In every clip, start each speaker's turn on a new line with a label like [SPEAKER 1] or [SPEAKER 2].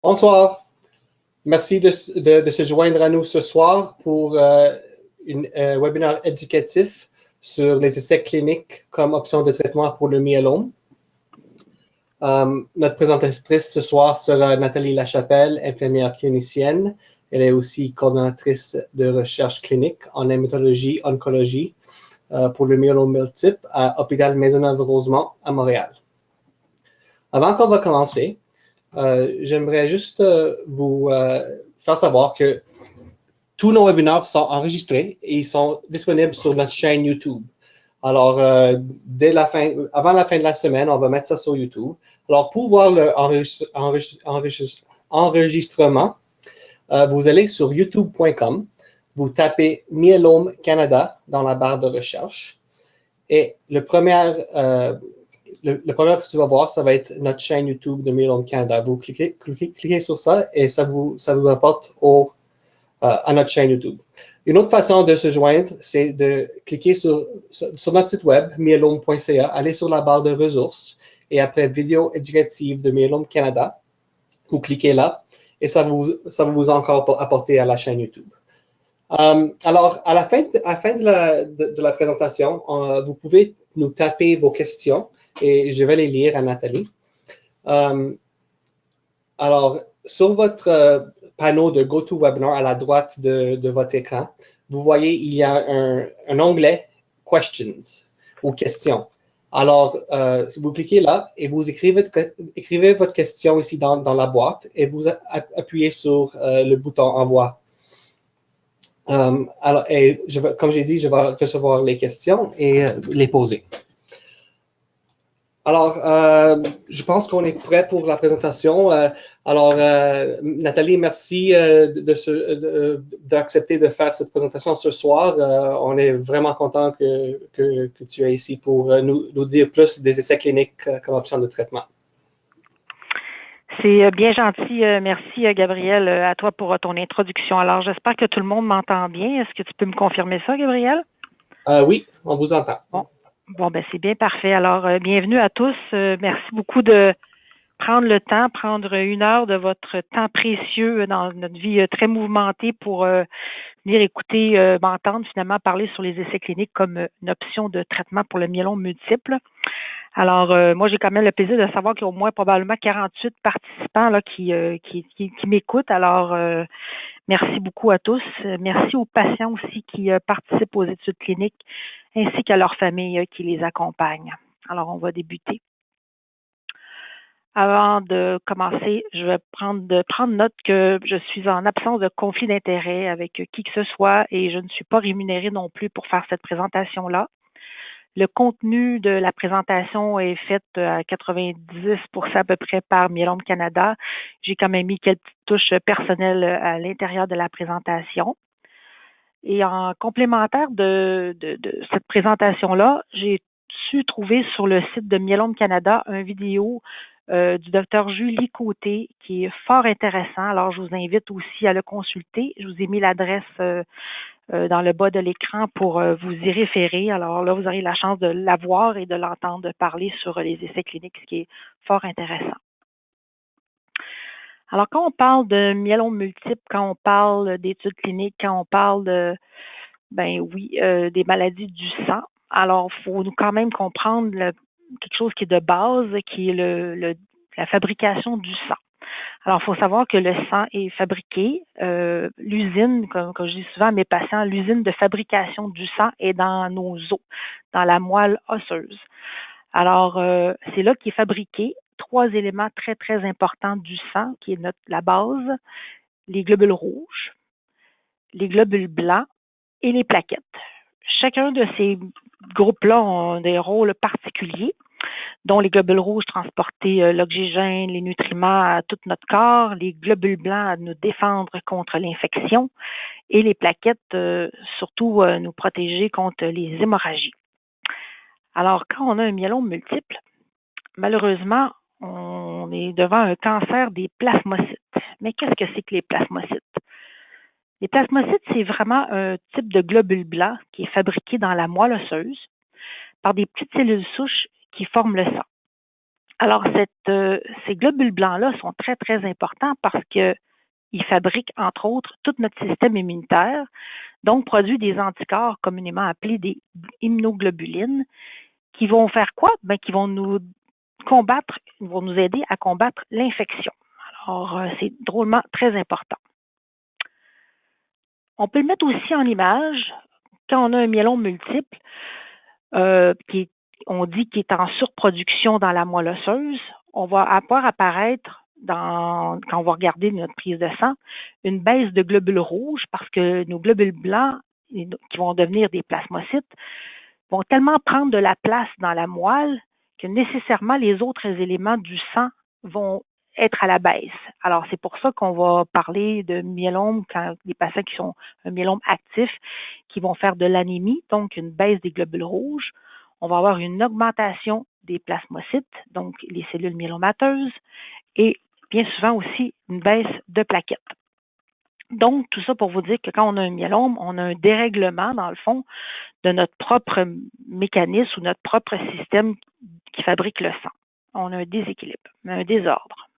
[SPEAKER 1] Bonsoir. Merci de se joindre à nous ce soir pour un webinaire éducatif sur les essais cliniques comme option de traitement pour le myélome. Notre présentatrice ce soir sera Nathalie Lachapelle, infirmière clinicienne. Elle est aussi coordonnatrice de recherche clinique en hématologie oncologie pour le myélome multiple à Hôpital Maisonneuve-Rosemont à Montréal. Avant qu'on va commencer, j'aimerais juste vous faire savoir que tous nos webinaires sont enregistrés et ils sont disponibles sur notre chaîne YouTube. Alors, avant la fin de la semaine, on va mettre ça sur YouTube. Alors, pour voir l'enregistrement, vous allez sur youtube.com, vous tapez Myélome Canada dans la barre de recherche et le premier que tu vas voir, ça va être notre chaîne YouTube de Myélome Canada. Vous cliquez sur ça et ça vous apporte à notre chaîne YouTube. Une autre façon de se joindre, c'est de cliquer sur notre site web, myélome.ca, aller sur la barre de ressources et après vidéo éducative de Myélome Canada, vous cliquez là et ça va vous encore apporter à la chaîne YouTube. Alors, à la fin de la présentation, vous pouvez nous taper vos questions et je vais les lire à Nathalie. Alors, sur votre panneau de GoToWebinar à la droite de votre écran, vous voyez, il y a un onglet Questions ou questions. Alors, si vous cliquez là et vous écrivez votre question ici dans la boîte et vous appuyez sur le bouton Envoi. Alors, comme j'ai dit, je vais recevoir les questions et les poser. Alors, je pense qu'on est prêt pour la présentation. Nathalie, merci d'accepter de faire cette présentation ce soir. On est vraiment content que tu es ici pour nous dire plus des essais cliniques comme option de traitement.
[SPEAKER 2] C'est bien gentil. Merci, Gabriel, à toi pour ton introduction. Alors, j'espère que tout le monde m'entend bien. Est-ce que tu peux me confirmer ça, Gabriel?
[SPEAKER 1] Oui, on vous entend.
[SPEAKER 2] Bon, ben c'est bien parfait. Alors, bienvenue à tous. Merci beaucoup de prendre le temps, prendre 1 heure de votre temps précieux dans notre vie très mouvementée pour venir écouter, m'entendre finalement parler sur les essais cliniques comme une option de traitement pour le myélome multiple. Alors, moi, j'ai quand même le plaisir de savoir qu'il y a au moins probablement 48 participants là, qui m'écoutent. Alors, merci beaucoup à tous. Merci aux patients aussi qui participent aux études cliniques ainsi qu'à leurs familles qui les accompagnent. Alors, on va débuter. Avant de commencer, je vais prendre note que je suis en absence de conflit d'intérêt avec qui que ce soit et je ne suis pas rémunérée non plus pour faire cette présentation-là. Le contenu de la présentation est fait à 90% à peu près par Myélome Canada. J'ai quand même mis quelques petites touches personnelles à l'intérieur de la présentation. Et en complémentaire de cette présentation-là, j'ai su trouver sur le site de Myélome Canada une vidéo du docteur Julie Côté qui est fort intéressant. Alors, je vous invite aussi à le consulter. Je vous ai mis l'adresse dans le bas de l'écran pour vous y référer. Alors là, vous aurez la chance de la voir et de l'entendre parler sur les essais cliniques, ce qui est fort intéressant. Alors, quand on parle de myélome multiple, quand on parle d'études cliniques, quand on parle des maladies du sang, alors il faut quand même comprendre quelque chose qui est de base, qui est la fabrication du sang. Alors, il faut savoir que le sang est fabriqué. L'usine, comme je dis souvent à mes patients, l'usine de fabrication du sang est dans nos os, dans la moelle osseuse. Alors, c'est là qu'est fabriqué 3 éléments très, très importants du sang, qui est la base, les globules rouges, les globules blancs et les plaquettes. Chacun de ces groupes-là ont des rôles particuliers, dont les globules rouges transporter l'oxygène, les nutriments à tout notre corps, les globules blancs à nous défendre contre l'infection et les plaquettes surtout nous protéger contre les hémorragies. Alors, quand on a un myélome multiple, malheureusement, on est devant un cancer des plasmocytes. Mais qu'est-ce que c'est que les plasmocytes? Les plasmocytes, c'est vraiment un type de globule blanc qui est fabriqué dans la moelle osseuse par des petites cellules souches qui forment le sang. Alors, ces globules blancs-là sont très, très importants parce qu'ils fabriquent, entre autres, tout notre système immunitaire, donc produit des anticorps communément appelés des immunoglobulines, qui vont faire quoi? Ben, qui vont nous aider à combattre l'infection. Alors, c'est drôlement très important. On peut le mettre aussi en image quand on a un myélome multiple, on dit qu'il est en surproduction dans la moelle osseuse. On va avoir apparaître quand on va regarder notre prise de sang, une baisse de globules rouges parce que nos globules blancs, qui vont devenir des plasmocytes, vont tellement prendre de la place dans la moelle que nécessairement les autres éléments du sang vont être à la baisse. Alors, c'est pour ça qu'on va parler de myélome quand les patients qui sont un myélome actif, qui vont faire de l'anémie, donc une baisse des globules rouges. On va avoir une augmentation des plasmocytes, donc les cellules myélomateuses, et bien souvent aussi une baisse de plaquettes. Donc, tout ça pour vous dire que quand on a un myélome, on a un dérèglement, dans le fond, de notre propre mécanisme ou notre propre système qui fabrique le sang. On a un déséquilibre, un désordre.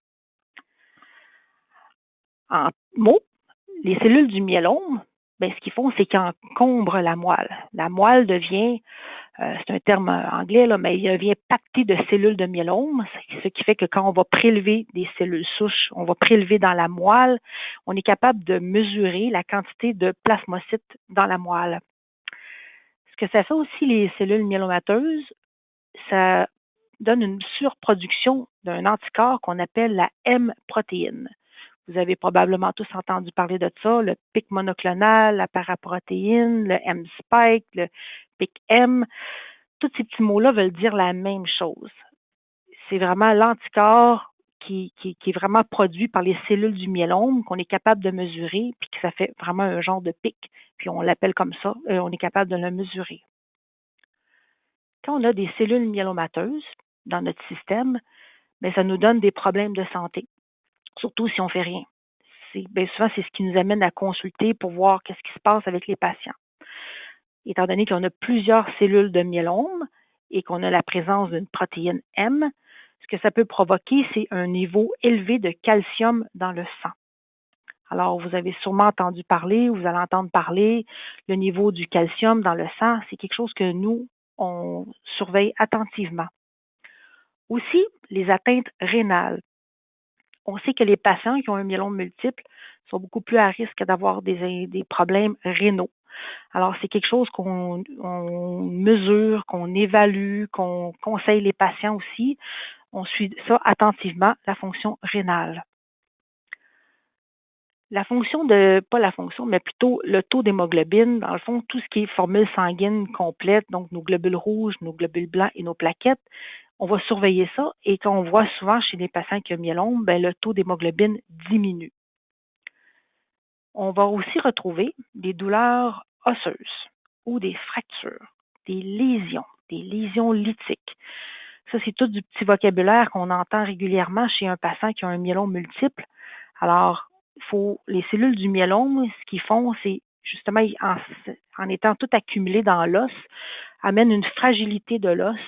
[SPEAKER 2] En mots, les cellules du myélome, ben, ce qu'ils font, c'est qu'ils encombrent la moelle. La moelle devient, c'est un terme anglais, là, mais il devient pacté de cellules de myélome, ce qui fait que quand on va prélever des cellules souches, on va prélever dans la moelle, on est capable de mesurer la quantité de plasmocytes dans la moelle. Ce que ça fait aussi, les cellules myélomateuses, ça donne une surproduction d'un anticorps qu'on appelle la M-protéine. Vous avez probablement tous entendu parler de ça, le pic monoclonal, la paraprotéine, le M-spike, le pic-M. Tous ces petits mots-là veulent dire la même chose. C'est vraiment l'anticorps qui est vraiment produit par les cellules du myélome qu'on est capable de mesurer, puis que ça fait vraiment un genre de pic, puis on l'appelle comme ça, on est capable de le mesurer. Quand on a des cellules myélomateuses dans notre système, bien, ça nous donne des problèmes de santé, surtout si on ne fait rien. Bien souvent, c'est ce qui nous amène à consulter pour voir qu'est-ce qui se passe avec les patients. Étant donné qu'on a plusieurs cellules de myélome et qu'on a la présence d'une protéine M, ce que ça peut provoquer, c'est un niveau élevé de calcium dans le sang. Alors, vous avez sûrement entendu parler, vous allez entendre parler, le niveau du calcium dans le sang, c'est quelque chose que nous, on surveille attentivement. Aussi, les atteintes rénales. On sait que les patients qui ont un myélome multiple sont beaucoup plus à risque d'avoir des problèmes rénaux. Alors, c'est quelque chose qu'on mesure, qu'on évalue, qu'on conseille les patients aussi. On suit ça attentivement, la fonction rénale. Pas la fonction, mais plutôt le taux d'hémoglobine, dans le fond, tout ce qui est formule sanguine complète, donc nos globules rouges, nos globules blancs et nos plaquettes, on va surveiller ça et quand on voit souvent chez les patients qui ont myélome, ben, le taux d'hémoglobine diminue. On va aussi retrouver des douleurs osseuses ou des fractures, des lésions lithiques. Ça, c'est tout du petit vocabulaire qu'on entend régulièrement chez un patient qui a un myélome multiple. Alors, les cellules du myélome, ce qu'ils font, c'est justement, en étant toutes accumulées dans l'os, amènent une fragilité de l'os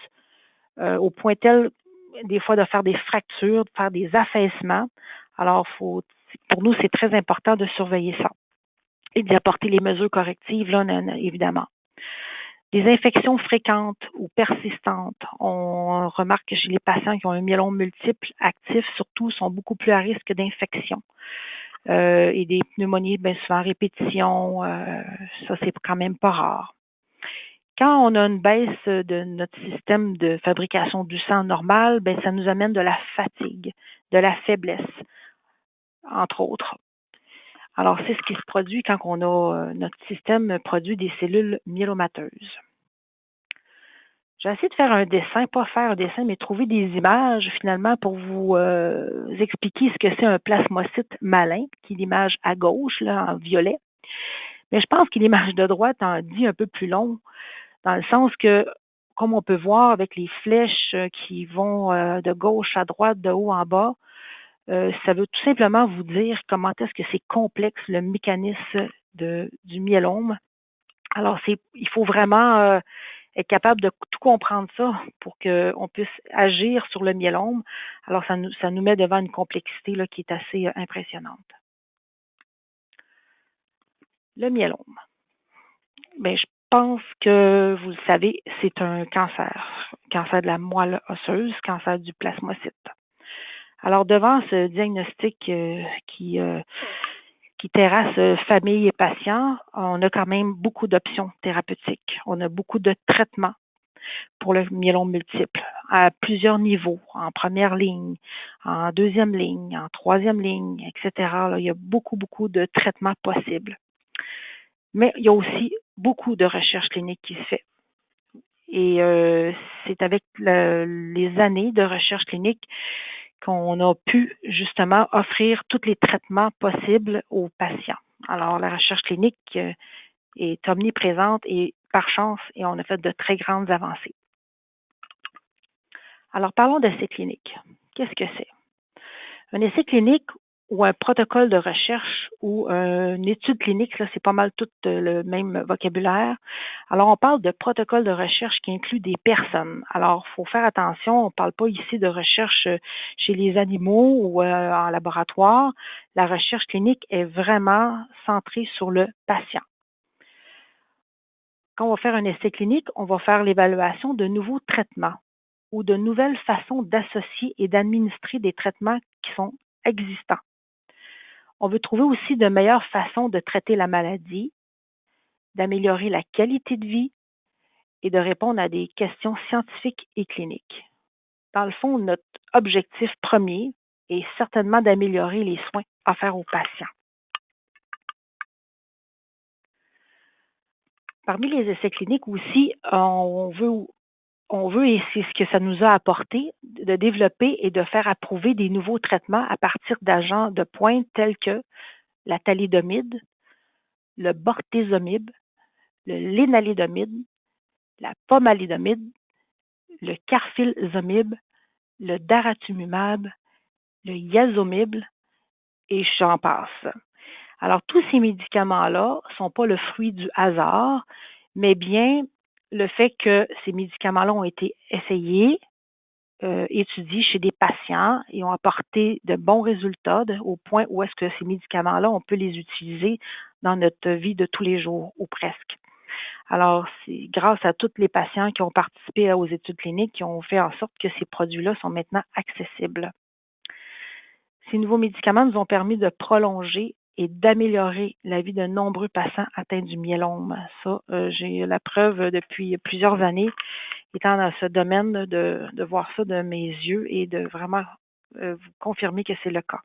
[SPEAKER 2] au point tel, des fois, de faire des fractures, de faire des affaissements. Alors, pour nous, c'est très important de surveiller ça et d'y apporter les mesures correctives, là, évidemment. Les infections fréquentes ou persistantes, on remarque que chez les patients qui ont un myélome multiple actif, surtout, sont beaucoup plus à risque d'infection. Et des pneumonies, bien souvent à répétition, ça, c'est quand même pas rare. Quand on a une baisse de notre système de fabrication du sang normal, bien, ça nous amène de la fatigue, de la faiblesse, entre autres. Alors, c'est ce qui se produit quand on a notre système produit des cellules myélomateuses. J'ai essayé de faire un dessin, pas faire un dessin, mais trouver des images finalement pour vous expliquer ce que c'est un plasmocyte malin, qui est l'image à gauche, là, en violet. Mais je pense que l'image de droite en dit un peu plus long, dans le sens que, comme on peut voir avec les flèches qui vont de gauche à droite, de haut en bas, ça veut tout simplement vous dire comment est-ce que c'est complexe le mécanisme du myélome. Alors, il faut vraiment être capable de tout comprendre ça pour qu'on puisse agir sur le myélome, alors ça nous met devant une complexité là, qui est assez impressionnante. Le myélome. Bien, je pense que vous le savez, c'est un cancer de la moelle osseuse, cancer du plasmocyte. Alors, devant ce diagnostic qui terrasse famille et patients, on a quand même beaucoup d'options thérapeutiques. On a beaucoup de traitements pour le myélome multiple à plusieurs niveaux, en première ligne, en deuxième ligne, en troisième ligne, etc. Là, il y a beaucoup, beaucoup de traitements possibles. Mais il y a aussi beaucoup de recherche clinique qui se fait. Et c'est avec les années de recherche clinique qu'on a pu justement offrir tous les traitements possibles aux patients. Alors, la recherche clinique est omniprésente et par chance, et on a fait de très grandes avancées. Alors, parlons d'essai clinique. Qu'est-ce que c'est? Un essai clinique ou un protocole de recherche ou une étude clinique, là, c'est pas mal tout le même vocabulaire. Alors, on parle de protocole de recherche qui inclut des personnes. Alors, il faut faire attention, on ne parle pas ici de recherche chez les animaux ou en laboratoire. La recherche clinique est vraiment centrée sur le patient. Quand on va faire un essai clinique, on va faire l'évaluation de nouveaux traitements ou de nouvelles façons d'associer et d'administrer des traitements qui sont existants. On veut trouver aussi de meilleures façons de traiter la maladie, d'améliorer la qualité de vie et de répondre à des questions scientifiques et cliniques. Dans le fond, notre objectif premier est certainement d'améliorer les soins offerts aux patients. Parmi les essais cliniques aussi, on veut, et c'est ce que ça nous a apporté, de développer et de faire approuver des nouveaux traitements à partir d'agents de pointe tels que la thalidomide, le bortezomib, le lénalédomide, la pomalidomide, le carfilzomib, le daratumumab, le yazomib, et j'en passe. Alors, tous ces médicaments-là ne sont pas le fruit du hasard, mais bien le fait que ces médicaments-là ont été essayés, étudiés chez des patients et ont apporté de bons résultats au point où est-ce que ces médicaments-là, on peut les utiliser dans notre vie de tous les jours, ou presque. Alors, c'est grâce à tous les patients qui ont participé aux études cliniques qui ont fait en sorte que ces produits-là sont maintenant accessibles. Ces nouveaux médicaments nous ont permis de prolonger et d'améliorer la vie de nombreux patients atteints du myélome. Ça, j'ai la preuve depuis plusieurs années, étant dans ce domaine, de voir ça de mes yeux et de vraiment vous confirmer que c'est le cas.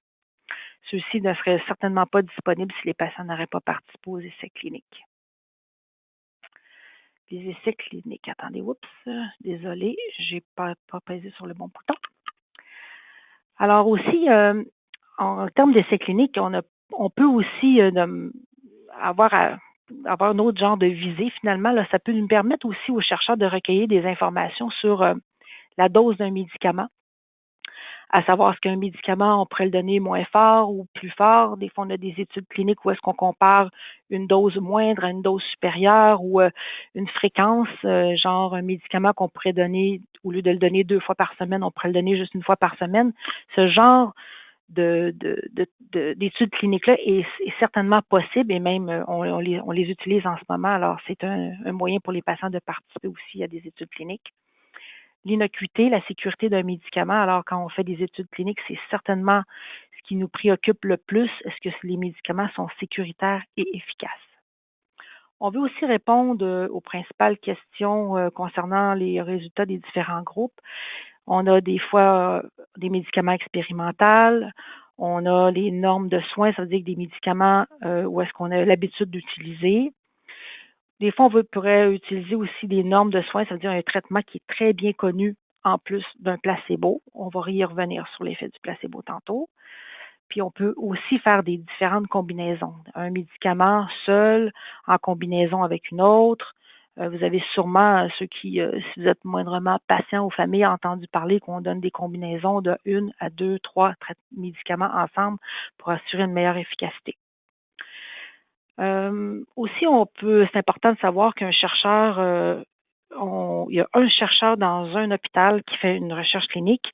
[SPEAKER 2] Ceux-ci ne seraient certainement pas disponibles si les patients n'auraient pas participé aux essais cliniques. Les essais cliniques. Attendez, oups, désolé, j'ai pas pesé sur le bon bouton. Alors aussi, en termes d'essais cliniques, on peut aussi avoir un autre genre de visée finalement. Là, ça peut nous permettre aussi aux chercheurs de recueillir des informations sur la dose d'un médicament, à savoir est-ce qu'un médicament, on pourrait le donner moins fort ou plus fort. Des fois, on a des études cliniques où est-ce qu'on compare une dose moindre à une dose supérieure ou une fréquence, genre un médicament qu'on pourrait donner, au lieu de le donner 2 fois par semaine, on pourrait le donner juste 1 fois par semaine. Ce genre d'études cliniques-là est certainement possible et même on les utilise en ce moment. Alors, c'est un moyen pour les patients de participer aussi à des études cliniques. L'innocuité, la sécurité d'un médicament. Alors, quand on fait des études cliniques, c'est certainement ce qui nous préoccupe le plus. Est-ce que les médicaments sont sécuritaires et efficaces? On veut aussi répondre aux principales questions concernant les résultats des différents groupes. On a des fois des médicaments expérimentaux. On a les normes de soins, ça veut dire que des médicaments où est-ce qu'on a l'habitude d'utiliser. Des fois, on pourrait utiliser aussi des normes de soins, ça veut dire un traitement qui est très bien connu en plus d'un placebo. On va y revenir sur l'effet du placebo tantôt. Puis, on peut aussi faire des différentes combinaisons. Un médicament seul en combinaison avec une autre. Vous avez sûrement, si vous êtes moindrement patient ou famille, entendu parler qu'on donne des combinaisons de 1 à 2, 3 médicaments ensemble pour assurer une meilleure efficacité. Aussi, c'est important de savoir qu'un chercheur il y a un chercheur dans un hôpital qui fait une recherche clinique,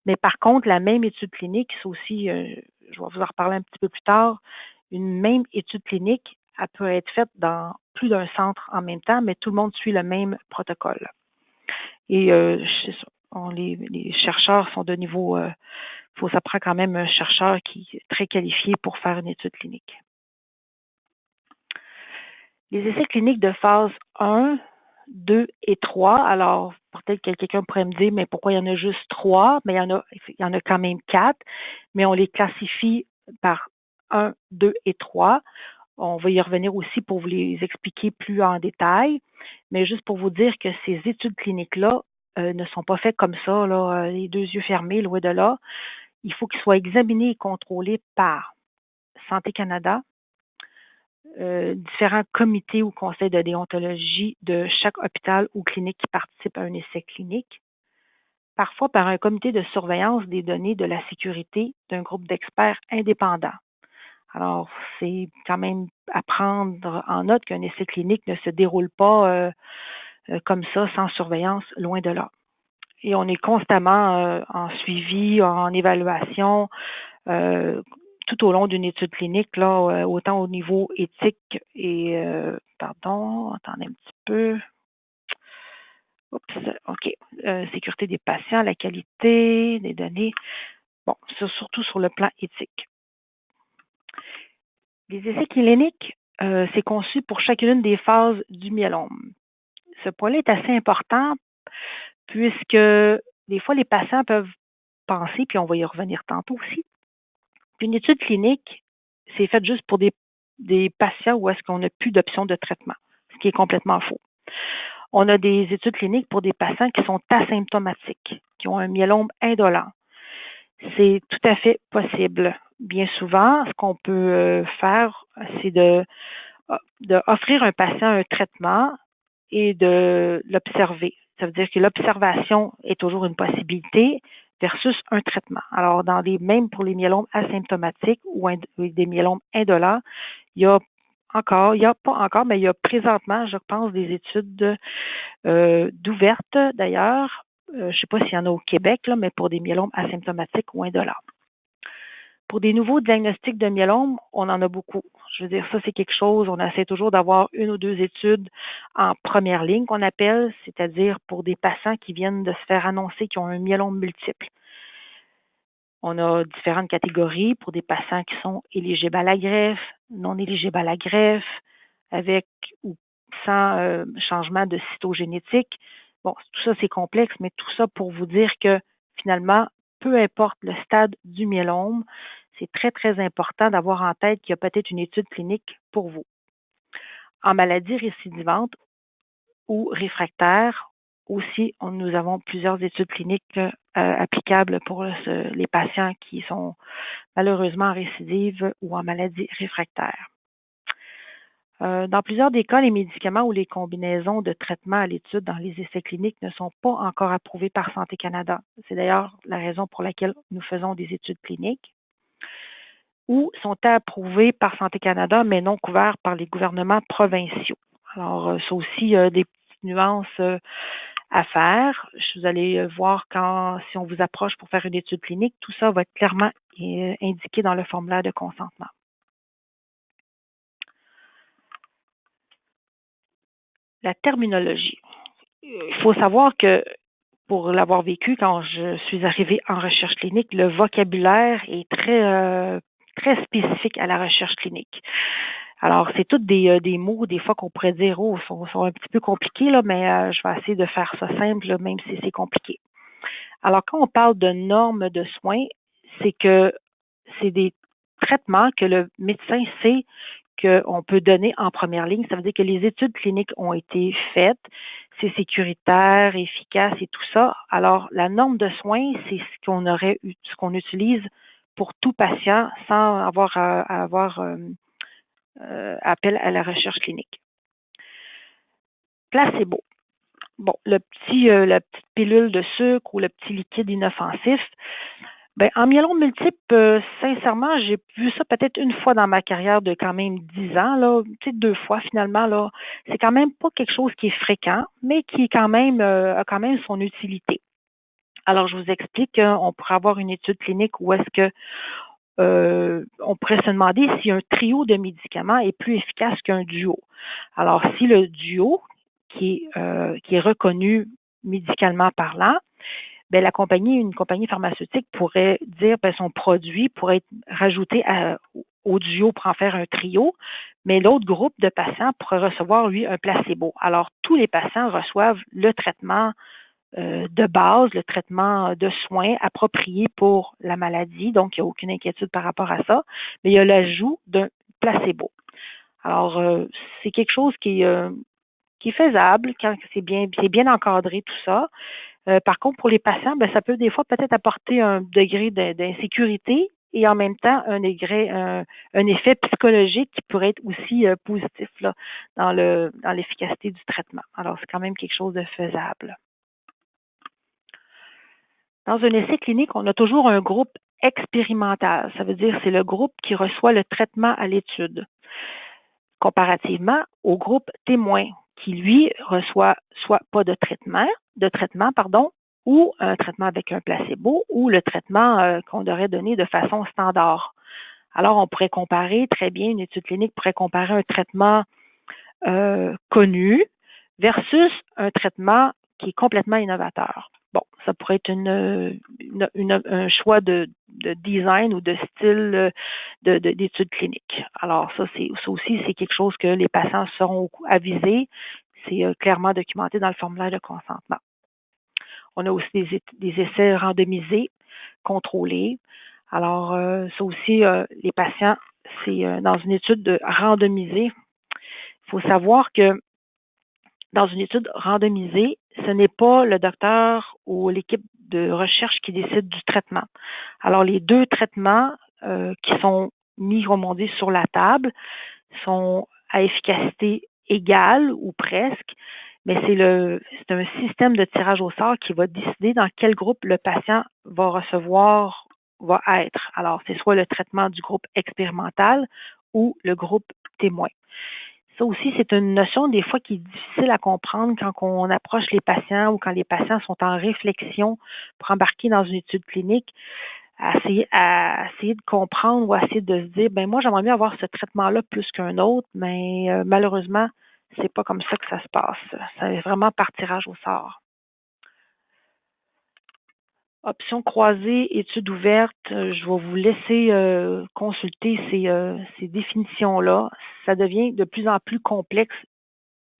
[SPEAKER 2] mais par contre, la même étude clinique, c'est aussi, je vais vous en reparler un petit peu plus tard, une même étude clinique, elle peut être faite dans plus d'un centre en même temps, mais tout le monde suit le même protocole. Et c'est ça. Les chercheurs sont de niveau, ça prend quand même un chercheur qui est très qualifié pour faire une étude clinique. Les essais cliniques de phase 1, 2 et 3, alors peut-être que quelqu'un pourrait me dire, mais pourquoi il y en a juste 3? Mais il y en a quand même 4, mais on les classifie par 1, 2 et 3. On va y revenir aussi pour vous les expliquer plus en détail, mais juste pour vous dire que ces études cliniques-là ne sont pas faites comme ça, là, les deux yeux fermés, loin de là. Il faut qu'ils soient examinés et contrôlés par Santé Canada, différents comités ou conseils de déontologie de chaque hôpital ou clinique qui participe à un essai clinique, parfois par un comité de surveillance des données de la sécurité d'un groupe d'experts indépendants. Alors, c'est quand même à prendre en note qu'un essai clinique ne se déroule pas comme ça, sans surveillance, loin de là. Et on est constamment en suivi, en évaluation, tout au long d'une étude clinique, là, autant au niveau éthique et attendez un petit peu. Oups, OK. Sécurité des patients, la qualité des données. Bon, c'est surtout sur le plan éthique. Les essais cliniques, c'est conçu pour chacune des phases du myélome. Ce point-là est assez important puisque des fois, les patients peuvent penser, puis on va y revenir tantôt aussi, qu'une étude clinique, c'est fait juste pour des patients où est-ce qu'on n'a plus d'option de traitement, ce qui est complètement faux. On a des études cliniques pour des patients qui sont asymptomatiques, qui ont un myélome indolent. C'est tout à fait possible. Bien souvent, ce qu'on peut faire, c'est de offrir un patient un traitement et de l'observer. Ça veut dire que l'observation est toujours une possibilité versus un traitement. Alors, même pour les myélomes asymptomatiques ou des myélomes indolents, il y a pas encore, mais il y a présentement, je pense, des études d'ouvertes d'ailleurs. Je ne sais pas s'il y en a au Québec, là, mais pour des myélomes asymptomatiques ou indolents. Pour des nouveaux diagnostics de myélome, on en a beaucoup. Je veux dire, ça, c'est quelque chose, on essaie toujours d'avoir une ou deux études en première ligne qu'on appelle, c'est-à-dire pour des patients qui viennent de se faire annoncer qu'ils ont un myélome multiple. On a différentes catégories pour des patients qui sont éligibles à la greffe, non éligibles à la greffe, avec ou sans changement de cytogénétique. Bon, tout ça, c'est complexe, mais tout ça pour vous dire que finalement, peu importe le stade du myélome, c'est très, très important d'avoir en tête qu'il y a peut-être une étude clinique pour vous. En maladie récidivante ou réfractaire, aussi, nous avons plusieurs études cliniques applicables pour les patients qui sont malheureusement en récidive ou en maladie réfractaire. Dans plusieurs des cas, les médicaments ou les combinaisons de traitement à l'étude dans les essais cliniques ne sont pas encore approuvés par Santé Canada. C'est d'ailleurs la raison pour laquelle nous faisons des études cliniques ou sont approuvés par Santé Canada, mais non couverts par les gouvernements provinciaux. Alors, ça aussi, des petites nuances à faire. Vous allez voir si on vous approche pour faire une étude clinique, tout ça va être clairement indiqué dans le formulaire de consentement. La terminologie. Il faut savoir que pour l'avoir vécu quand je suis arrivée en recherche clinique, le vocabulaire est très spécifique à la recherche clinique. Alors, c'est tous des mots, des fois qu'on pourrait dire, sont un petit peu compliqués, là, mais je vais essayer de faire ça simple, là, même si c'est compliqué. Alors, quand on parle de normes de soins, c'est que c'est des traitements que le médecin sait qu'on peut donner en première ligne. Ça veut dire que les études cliniques ont été faites, c'est sécuritaire, efficace et tout ça. Alors, la norme de soins, c'est ce qu'on utilise pour tout patient sans avoir à avoir appel à la recherche clinique. Placebo. Bon, la petite pilule de sucre ou le petit liquide inoffensif, Ben, en myélome multiple, sincèrement, j'ai vu ça peut-être une fois dans ma carrière de quand même 10 ans, là, peut-être 2 fois finalement, là. C'est quand même pas quelque chose qui est fréquent, mais qui est quand même, a quand même son utilité. Alors, je vous explique, on pourrait avoir une étude clinique où est-ce que on pourrait se demander si un trio de médicaments est plus efficace qu'un duo. Alors, si le duo, qui est reconnu médicalement parlant, ben, une compagnie pharmaceutique pourrait dire ben, son produit pourrait être rajouté au duo pour en faire un trio, mais l'autre groupe de patients pourrait recevoir, lui, un placebo. Alors, tous les patients reçoivent le traitement de base, le traitement de soins approprié pour la maladie, donc il n'y a aucune inquiétude par rapport à ça, mais il y a l'ajout d'un placebo. Alors, c'est quelque chose qui est faisable quand c'est bien encadré tout ça. Par contre, pour les patients, ben, ça peut des fois peut-être apporter un degré d'insécurité et en même temps un effet psychologique qui pourrait être aussi positif là, dans l'efficacité du traitement. Alors, c'est quand même quelque chose de faisable. Dans un essai clinique, on a toujours un groupe expérimental. Ça veut dire c'est le groupe qui reçoit le traitement à l'étude, comparativement au groupe témoin qui, lui, reçoit soit pas de traitement, pardon, ou un traitement avec un placebo ou le traitement qu'on aurait donné de façon standard. Alors, on pourrait comparer très bien, une étude clinique pourrait comparer un traitement connu versus un traitement qui est complètement innovateur. Bon, ça pourrait être un choix de design ou de style d'études cliniques. Alors, ça aussi, c'est quelque chose que les patients seront avisés. C'est clairement documenté dans le formulaire de consentement. On a aussi des essais randomisés, contrôlés. Alors, ça aussi, les patients, c'est dans une étude randomisée. Il faut savoir que dans une étude randomisée, ce n'est pas le docteur ou l'équipe de recherche qui décide du traitement. Alors, les deux traitements qui sont mis, comme on dit, sur la table sont à efficacité égale ou presque, mais c'est un système de tirage au sort qui va décider dans quel groupe le patient va être. Alors, c'est soit le traitement du groupe expérimental ou le groupe témoin. Ça aussi, c'est une notion des fois qui est difficile à comprendre quand on approche les patients ou quand les patients sont en réflexion pour embarquer dans une étude clinique, à essayer de comprendre ou à essayer de se dire, ben moi, j'aimerais mieux avoir ce traitement-là plus qu'un autre, mais malheureusement, c'est pas comme ça que ça se passe. C'est vraiment par tirage au sort. Option croisée, étude ouverte, je vais vous laisser consulter ces définitions-là. Ça devient de plus en plus complexe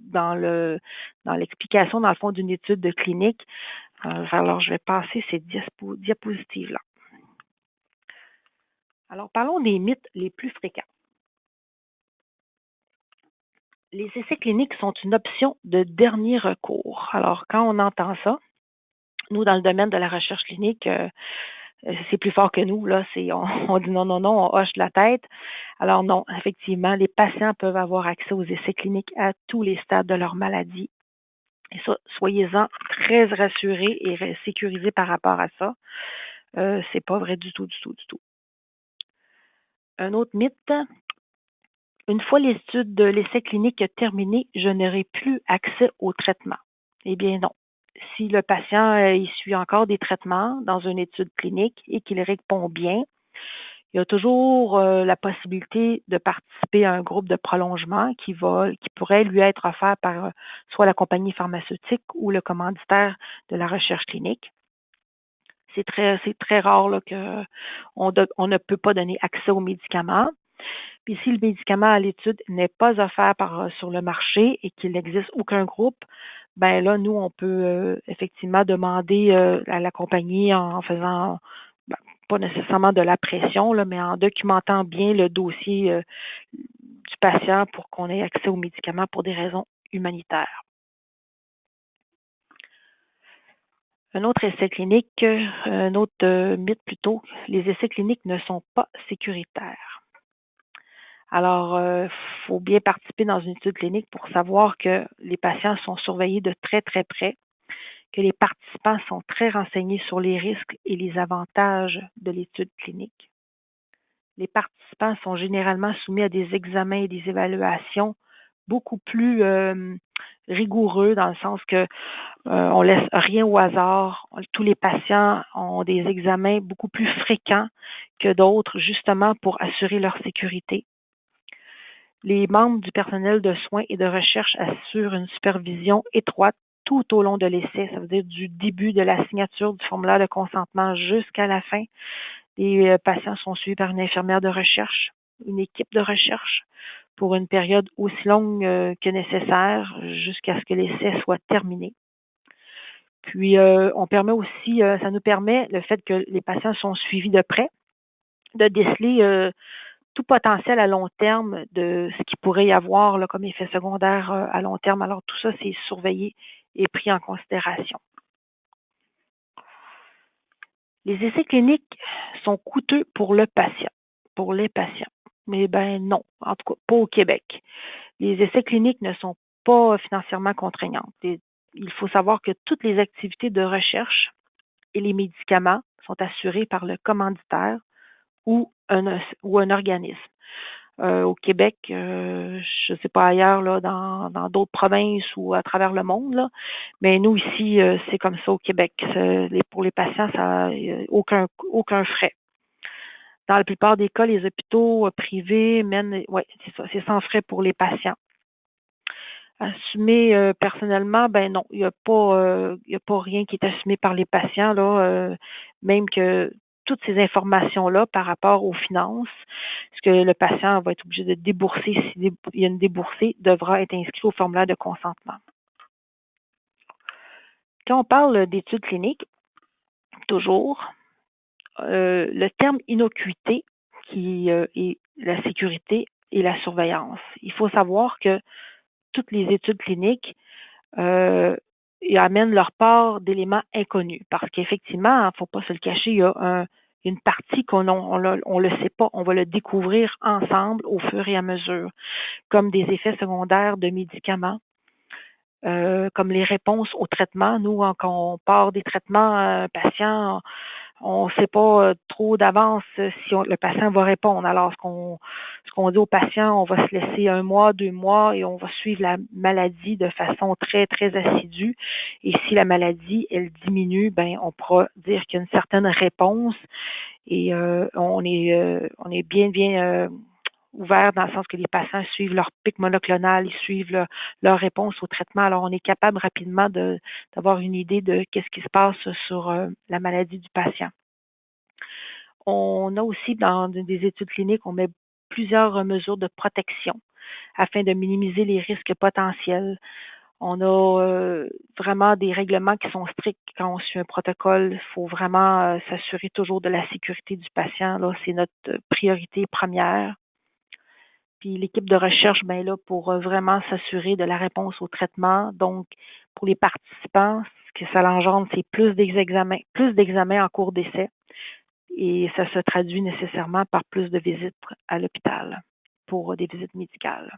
[SPEAKER 2] dans l'explication, dans le fond, d'une étude de clinique. Alors, je vais passer ces diapositives-là. Alors, parlons des mythes les plus fréquents. Les essais cliniques sont une option de dernier recours. Alors, quand on entend ça, nous, dans le domaine de la recherche clinique, c'est plus fort que nous. Là, on dit non, non, non, on hoche la tête. Alors non, effectivement, les patients peuvent avoir accès aux essais cliniques à tous les stades de leur maladie. Et ça, soyez-en très rassurés et sécurisés par rapport à ça. C'est pas vrai du tout, du tout, du tout. Un autre mythe, une fois l'étude de l'essai clinique terminée, je n'aurai plus accès au traitement. Eh bien non. Si le patient il suit encore des traitements dans une étude clinique et qu'il répond bien, il y a toujours la possibilité de participer à un groupe de prolongement qui pourrait lui être offert par soit la compagnie pharmaceutique ou le commanditaire de la recherche clinique. C'est très rare là, on ne peut pas donner accès aux médicaments. Puis si le médicament à l'étude n'est pas offert sur le marché et qu'il n'existe aucun groupe, ben là, nous, on peut effectivement demander à la compagnie en faisant ben, pas nécessairement de la pression, là, mais en documentant bien le dossier du patient pour qu'on ait accès aux médicaments pour des raisons humanitaires. Un autre essai clinique, un autre mythe plutôt, les essais cliniques ne sont pas sécuritaires. Alors, faut bien participer dans une étude clinique pour savoir que les patients sont surveillés de très, très près, que les participants sont très renseignés sur les risques et les avantages de l'étude clinique. Les participants sont généralement soumis à des examens et des évaluations beaucoup plus rigoureux dans le sens que on laisse rien au hasard. Tous les patients ont des examens beaucoup plus fréquents que d'autres, justement pour assurer leur sécurité. Les membres du personnel de soins et de recherche assurent une supervision étroite tout au long de l'essai, ça veut dire du début de la signature du formulaire de consentement jusqu'à la fin. Les patients sont suivis par une infirmière de recherche, une équipe de recherche, pour une période aussi longue que nécessaire jusqu'à ce que l'essai soit terminé. Puis, on permet aussi, ça nous permet, le fait que les patients sont suivis de près, de déceler tout potentiel à long terme de ce qu'il pourrait y avoir là, comme effet secondaire à long terme. Alors, tout ça, c'est surveillé et pris en considération. Les essais cliniques sont coûteux pour le patient, pour les patients. Mais ben non, en tout cas, pas au Québec. Les essais cliniques ne sont pas financièrement contraignantes. Il faut savoir que toutes les activités de recherche et les médicaments sont assurés par le commanditaire ou un organisme. Au Québec, je ne sais pas ailleurs, là, dans d'autres provinces ou à travers le monde, là, mais nous ici, c'est comme ça au Québec. Pour les patients, ça aucun frais. Dans la plupart des cas, les hôpitaux privés c'est ça, c'est sans frais pour les patients. Assumé personnellement, ben non, il y a pas rien qui est assumé par les patients là, même que toutes ces informations-là par rapport aux finances, ce que le patient va être obligé de débourser s'il y a une déboursée, devra être inscrit au formulaire de consentement. Quand on parle d'études cliniques, toujours, le terme innocuité qui est la sécurité et la surveillance. Il faut savoir que toutes les études cliniques ils amènent leur part d'éléments inconnus. Parce qu'effectivement, il ne faut pas se le cacher, il y a une partie qu'on on le sait pas, on va le découvrir ensemble au fur et à mesure, comme des effets secondaires de médicaments, comme les réponses au traitement. Nous, quand on part des traitements patients, on ne sait pas trop d'avance si le patient va répondre. Alors, ce qu'on dit au patient, on va se laisser 1 mois, 2 mois et on va suivre la maladie de façon très, très assidue. Et si la maladie, elle diminue, ben, on pourra dire qu'il y a une certaine réponse et on est bien ouvert dans le sens que les patients suivent leur pic monoclonal, ils suivent leur réponse au traitement. Alors, on est capable rapidement d'avoir une idée de qu'est-ce qui se passe sur la maladie du patient. On a aussi dans des études cliniques, on met plusieurs mesures de protection afin de minimiser les risques potentiels. On a vraiment des règlements qui sont stricts quand on suit un protocole. Il faut vraiment s'assurer toujours de la sécurité du patient. Là, c'est notre priorité première. Puis l'équipe de recherche, ben là, pour vraiment s'assurer de la réponse au traitement. Donc, pour les participants, ce que ça engendre, c'est plus d'examens en cours d'essai. Et ça se traduit nécessairement par plus de visites à l'hôpital pour des visites médicales.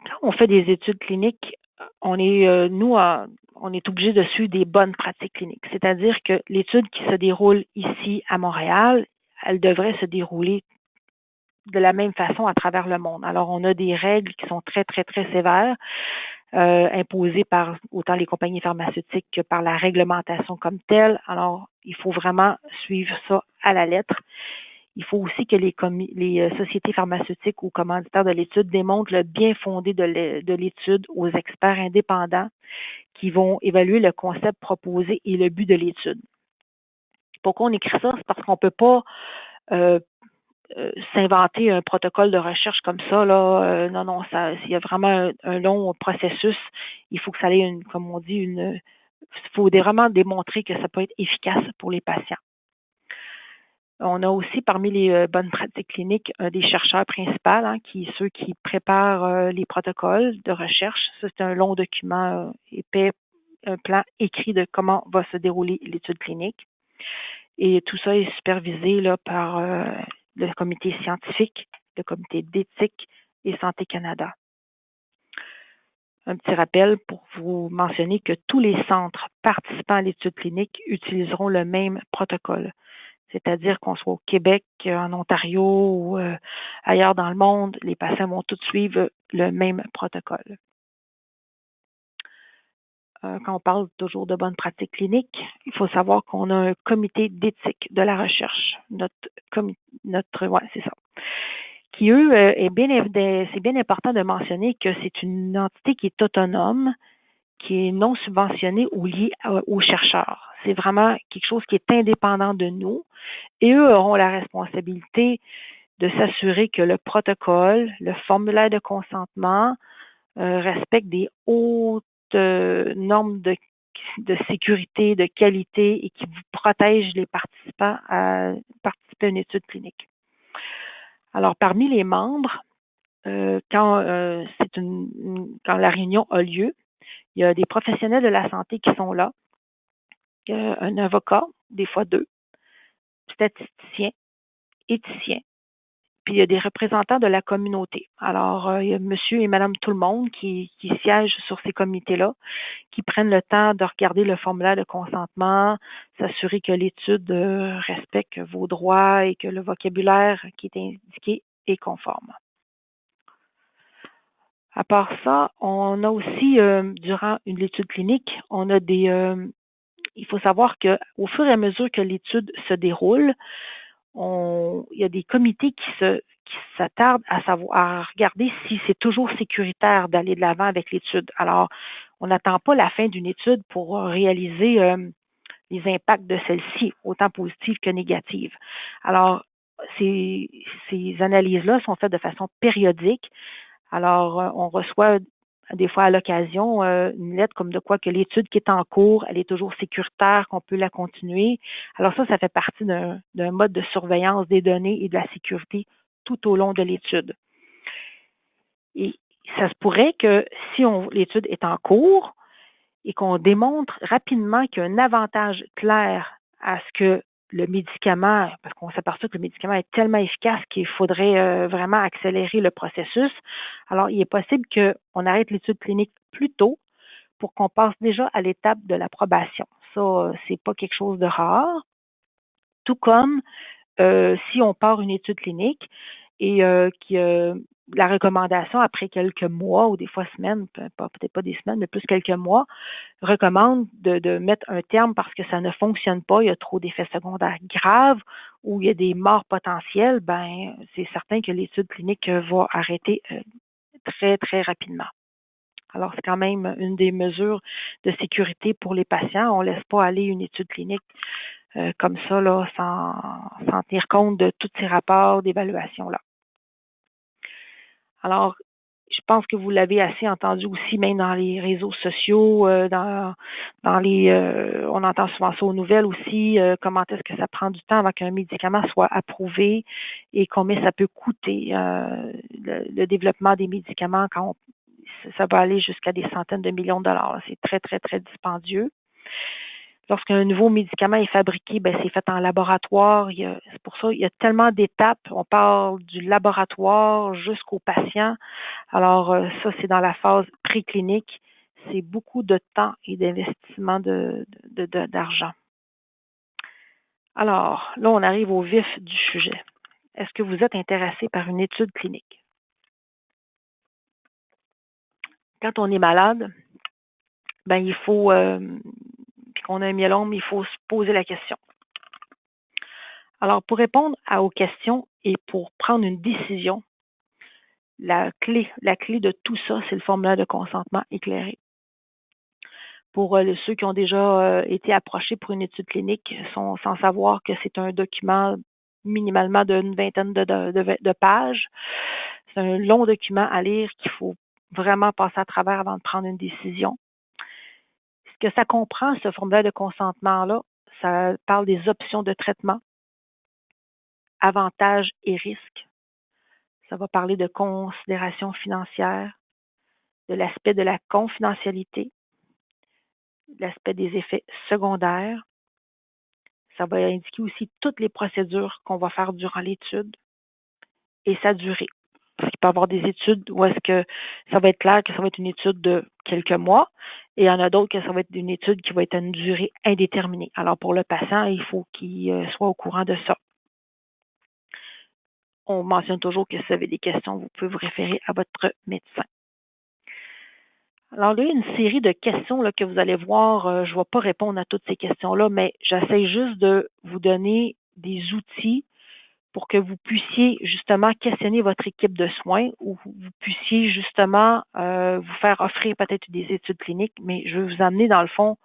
[SPEAKER 2] Quand on fait des études cliniques, on est obligé de suivre des bonnes pratiques cliniques. C'est-à-dire que l'étude qui se déroule ici à Montréal, elle devrait se dérouler de la même façon à travers le monde. Alors, on a des règles qui sont très, très, très sévères, imposées par autant les compagnies pharmaceutiques que par la réglementation comme telle. Alors, il faut vraiment suivre ça à la lettre. Il faut aussi que les sociétés pharmaceutiques ou commanditaires de l'étude démontrent le bien fondé de l'étude aux experts indépendants qui vont évaluer le concept proposé et le but de l'étude. Pourquoi on écrit ça? C'est parce qu'on ne peut pas s'inventer un protocole de recherche comme ça, là, non, il y a vraiment un long processus. Il faut que ça ait comme on dit, il faut vraiment démontrer que ça peut être efficace pour les patients. On a aussi parmi les bonnes pratiques cliniques des chercheurs principaux, ceux qui préparent les protocoles de recherche. Ça, c'est un long document épais, un plan écrit de comment va se dérouler l'étude clinique. Et tout ça est supervisé là, par le comité scientifique, le comité d'éthique et Santé Canada. un petit rappel pour vous mentionner que tous les centres participant à l'étude clinique utiliseront le même protocole. C'est-à-dire qu'on soit au Québec, en Ontario ou ailleurs dans le monde, les patients vont tous suivre le même protocole. Quand on parle toujours de bonnes pratiques cliniques, il faut savoir qu'on a un comité d'éthique de la recherche, c'est ça, qui eux, c'est bien important de mentionner que c'est une entité qui est autonome, qui est non subventionnée ou liée aux chercheurs. C'est vraiment quelque chose qui est indépendant de nous et eux auront la responsabilité de s'assurer que le protocole, le formulaire de consentement respecte des hautes normes de sécurité, de qualité et qui vous protège les participants à participer à une étude clinique. Alors, parmi les membres, quand la réunion a lieu, il y a des professionnels de la santé qui sont là, un avocat, des fois deux, statisticien, éthicien, puis il y a des représentants de la communauté. Alors, il y a monsieur et madame tout le monde qui siègent sur ces comités-là, qui prennent le temps de regarder le formulaire de consentement, s'assurer que l'étude respecte vos droits et que le vocabulaire qui est indiqué est conforme. À part ça, on a aussi, durant l'étude clinique, on a il faut savoir qu'au fur et à mesure que l'étude se déroule, il y a des comités qui s'attardent à regarder si c'est toujours sécuritaire d'aller de l'avant avec l'étude. Alors, on n'attend pas la fin d'une étude pour réaliser les impacts de celle-ci, autant positifs que négatifs. Alors, ces analyses-là sont faites de façon périodique. Alors, on reçoit des fois à l'occasion une lettre comme de quoi que l'étude qui est en cours, elle est toujours sécuritaire, qu'on peut la continuer. Alors ça fait partie d'un mode de surveillance des données et de la sécurité tout au long de l'étude. Et ça se pourrait que si l'étude est en cours et qu'on démontre rapidement qu'il y a un avantage clair à ce que le médicament, parce qu'on s'aperçoit que le médicament est tellement efficace qu'il faudrait vraiment accélérer le processus. Alors, il est possible qu'on arrête l'étude clinique plus tôt pour qu'on passe déjà à l'étape de l'approbation. Ça, c'est pas quelque chose de rare. Tout comme si on part une étude clinique et la recommandation après quelques mois ou des fois semaines, peut-être pas des semaines, mais plus quelques mois, recommande de mettre un terme parce que ça ne fonctionne pas, il y a trop d'effets secondaires graves ou il y a des morts potentielles, ben c'est certain que l'étude clinique va arrêter très, très rapidement. Alors, c'est quand même une des mesures de sécurité pour les patients. On ne laisse pas aller une étude clinique comme ça, là, sans tenir compte de tous ces rapports d'évaluation-là. Alors, je pense que vous l'avez assez entendu aussi, même dans les réseaux sociaux, on entend souvent ça aux nouvelles aussi, comment est-ce que ça prend du temps avant qu'un médicament soit approuvé et combien ça peut coûter le développement des médicaments quand ça va aller jusqu'à des centaines de millions de dollars. C'est très, très, très dispendieux. Lorsqu'un nouveau médicament est fabriqué, ben c'est fait en laboratoire. C'est pour ça qu'il y a tellement d'étapes. On parle du laboratoire jusqu'au patient. Alors, ça, c'est dans la phase préclinique. C'est beaucoup de temps et d'investissement d'argent. Alors, là, on arrive au vif du sujet. Est-ce que vous êtes intéressé par une étude clinique? Quand on est malade, ben il faut, puis qu'on a un myélome, il faut se poser la question. Alors, pour répondre aux questions et pour prendre une décision, la clé de tout ça, c'est le formulaire de consentement éclairé. Pour ceux qui ont déjà été approchés pour une étude clinique, sont sans savoir que c'est un document minimalement d'une vingtaine de pages. C'est un long document à lire qu'il faut vraiment passer à travers avant de prendre une décision. Ce que ça comprend, ce formulaire de consentement-là, ça parle des options de traitement, avantages et risques. Ça va parler de considérations financières, de l'aspect de la confidentialité, de l'aspect des effets secondaires. Ça va indiquer aussi toutes les procédures qu'on va faire durant l'étude et sa durée. Ce qui peut avoir des études où est-ce que ça va être clair que ça va être une étude de quelques mois, et il y en a d'autres que ça va être une étude qui va être à une durée indéterminée. Alors, pour le patient, il faut qu'il soit au courant de ça. On mentionne toujours que si vous avez des questions, vous pouvez vous référer à votre médecin. Alors là, il y a une série de questions là, que vous allez voir. Je ne vais pas répondre à toutes ces questions-là, mais j'essaie juste de vous donner des outils pour que vous puissiez justement questionner votre équipe de soins ou vous puissiez justement vous faire offrir peut-être des études cliniques, mais je vais vous amener dans le fond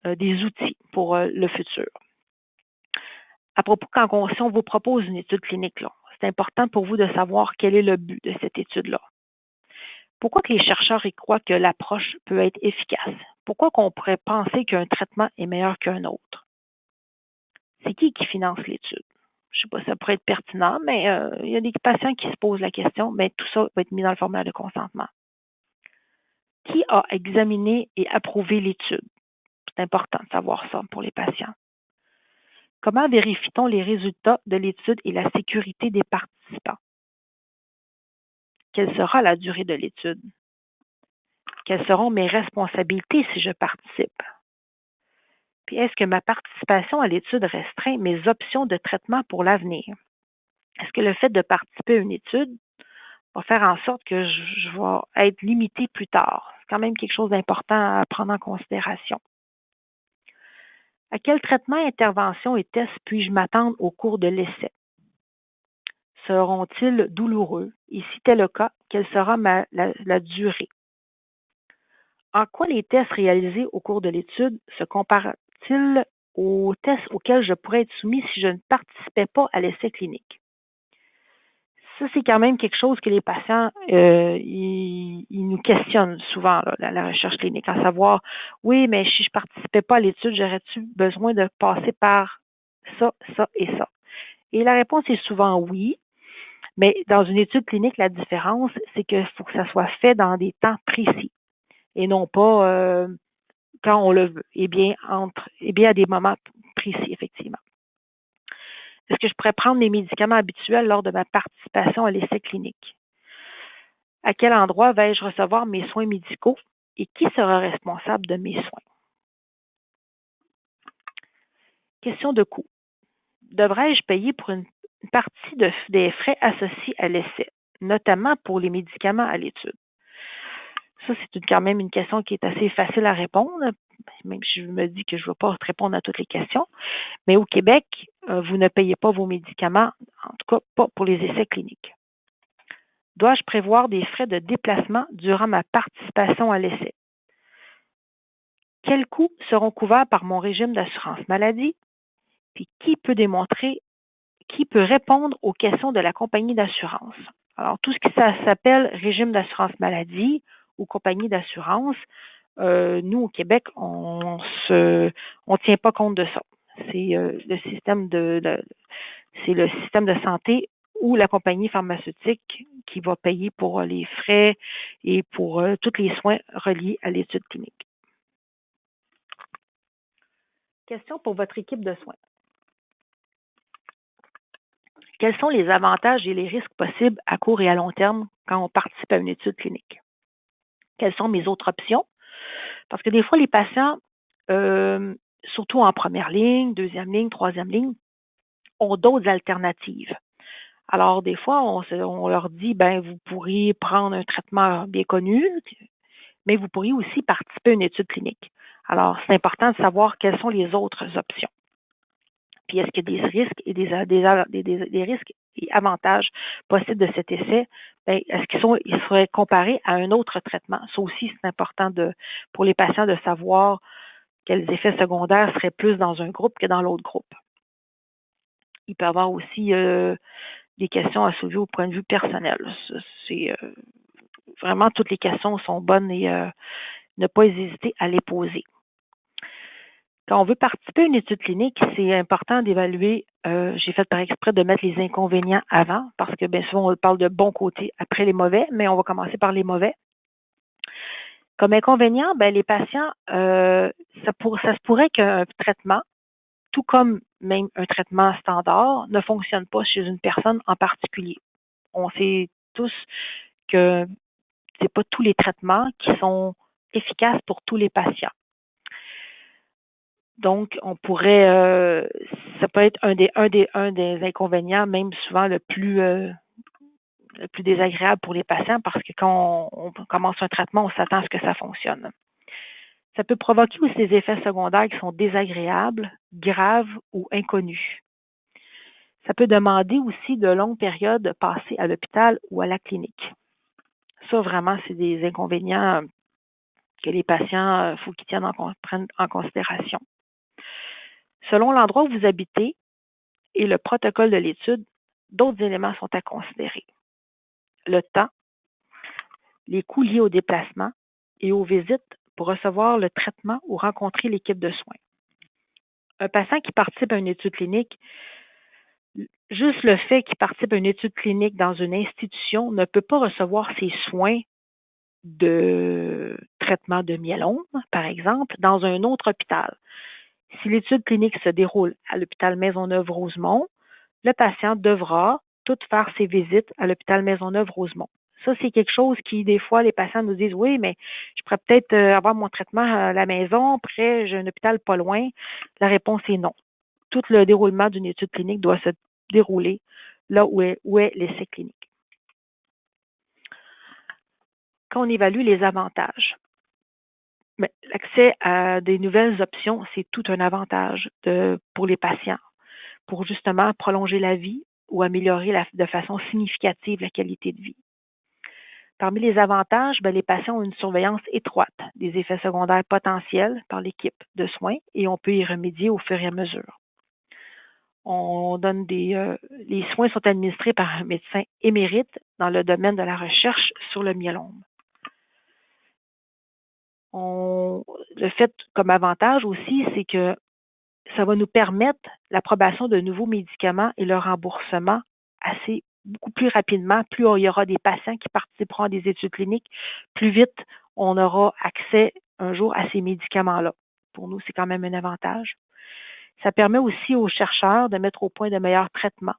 [SPEAKER 2] des outils pour le futur. À propos, si on vous propose une étude clinique, là, c'est important pour vous de savoir quel est le but de cette étude-là. Pourquoi que les chercheurs y croient que l'approche peut être efficace? Pourquoi qu'on pourrait penser qu'un traitement est meilleur qu'un autre? C'est qui finance l'étude? Je ne sais pas si ça pourrait être pertinent, mais il y a des patients qui se posent la question, mais tout ça va être mis dans le formulaire de consentement. Qui a examiné et approuvé l'étude? C'est important de savoir ça pour les patients. Comment vérifie-t-on les résultats de l'étude et la sécurité des participants? Quelle sera la durée de l'étude? Quelles seront mes responsabilités si je participe? Puis est-ce que ma participation à l'étude restreint mes options de traitement pour l'avenir? Est-ce que le fait de participer à une étude va faire en sorte que je vais être limitée plus tard? C'est quand même quelque chose d'important à prendre en considération. À quel traitement, intervention et test puis-je m'attendre au cours de l'essai? Seront-ils douloureux? Et si tel est le cas, quelle sera la durée? En quoi les tests réalisés au cours de l'étude se comparent-ils aux tests auxquels je pourrais être soumis si je ne participais pas à l'essai clinique? Ça, c'est quand même quelque chose que les patients, ils nous questionnent souvent, là, la recherche clinique, à savoir, oui, mais si je ne participais pas à l'étude, j'aurais-tu besoin de passer par ça, ça et ça? Et la réponse est souvent oui, mais dans une étude clinique, la différence, c'est qu'il faut que ça soit fait dans des temps précis et non pas quand on le veut, et bien à des moments précis, effectivement. Est-ce que je pourrais prendre mes médicaments habituels lors de ma participation à l'essai clinique? À quel endroit vais-je recevoir mes soins médicaux et qui sera responsable de mes soins? Question de coût. Devrais-je payer pour une partie des frais associés à l'essai, notamment pour les médicaments à l'étude? Ça, c'est quand même une question qui est assez facile à répondre, même si je me dis que je ne vais pas répondre à toutes les questions. Mais au Québec, vous ne payez pas vos médicaments, en tout cas pas pour les essais cliniques. Dois-je prévoir des frais de déplacement durant ma participation à l'essai? Quels coûts seront couverts par mon régime d'assurance maladie? Puis qui peut répondre aux questions de la compagnie d'assurance? Alors, tout ce qui s'appelle régime d'assurance maladie ou compagnie d'assurance, nous, au Québec, on tient pas compte de ça. C'est le système c'est le système de santé ou la compagnie pharmaceutique qui va payer pour les frais et pour tous les soins reliés à l'étude clinique. Question pour votre équipe de soins. Quels sont les avantages et les risques possibles à court et à long terme quand on participe à une étude clinique? Quelles sont mes autres options? Parce que des fois, les patients, surtout en première ligne, deuxième ligne, troisième ligne, ont d'autres alternatives. Alors, des fois, on leur dit, ben, vous pourriez prendre un traitement bien connu, mais vous pourriez aussi participer à une étude clinique. Alors, c'est important de savoir quelles sont les autres options. Puis, est-ce qu'il y a des risques et des risques et avantages possibles de cet essai? Bien, est-ce qu'ils seraient comparés à un autre traitement? Ça aussi, c'est important pour les patients de savoir quels effets secondaires seraient plus dans un groupe que dans l'autre groupe. Il peut y avoir aussi des questions à soulever au point de vue personnel. C'est vraiment, toutes les questions sont bonnes et ne pas hésiter à les poser. Quand on veut participer à une étude clinique, c'est important d'évaluer, j'ai fait par exprès de mettre les inconvénients avant, parce que bien souvent on parle de bons côtés après les mauvais, mais on va commencer par les mauvais. Comme inconvénient, ben, les patients, ça se pourrait qu'un traitement, tout comme même un traitement standard, ne fonctionne pas chez une personne en particulier. On sait tous que c'est pas tous les traitements qui sont efficaces pour tous les patients. Donc, on pourrait, ça peut être un des inconvénients, même souvent le plus désagréable pour les patients, parce que quand on commence un traitement, on s'attend à ce que ça fonctionne. Ça peut provoquer aussi des effets secondaires qui sont désagréables, graves ou inconnus. Ça peut demander aussi de longues périodes passées à l'hôpital ou à la clinique. Ça, vraiment, c'est des inconvénients que les patients, faut qu'ils prennent en considération. Selon l'endroit où vous habitez et le protocole de l'étude, d'autres éléments sont à considérer. Le temps, les coûts liés au déplacement et aux visites pour recevoir le traitement ou rencontrer l'équipe de soins. Un patient qui participe à une étude clinique, juste le fait qu'il participe à une étude clinique dans une institution ne peut pas recevoir ses soins de traitement de myélome, par exemple, dans un autre hôpital. Si l'étude clinique se déroule à l'hôpital Maisonneuve-Rosemont, le patient devra toutes faire ses visites à l'hôpital Maisonneuve-Rosemont. Ça, c'est quelque chose qui, des fois, les patients nous disent, oui, mais je pourrais peut-être avoir mon traitement à la maison, après, j'ai un hôpital pas loin. La réponse est non. Tout le déroulement d'une étude clinique doit se dérouler là où est l'essai clinique. Quand on évalue les avantages, l'accès à des nouvelles options, c'est tout un avantage pour les patients, pour justement prolonger la vie ou améliorer de façon significative la qualité de vie. Parmi les avantages, les patients ont une surveillance étroite des effets secondaires potentiels par l'équipe de soins et on peut y remédier au fur et à mesure. Les soins sont administrés par un médecin émérite dans le domaine de la recherche sur le myélome. Le fait comme avantage aussi, c'est que ça va nous permettre l'approbation de nouveaux médicaments et leur remboursement beaucoup plus rapidement. Plus il y aura des patients qui participeront à des études cliniques, plus vite on aura accès un jour à ces médicaments-là. Pour nous, c'est quand même un avantage. Ça permet aussi aux chercheurs de mettre au point de meilleurs traitements,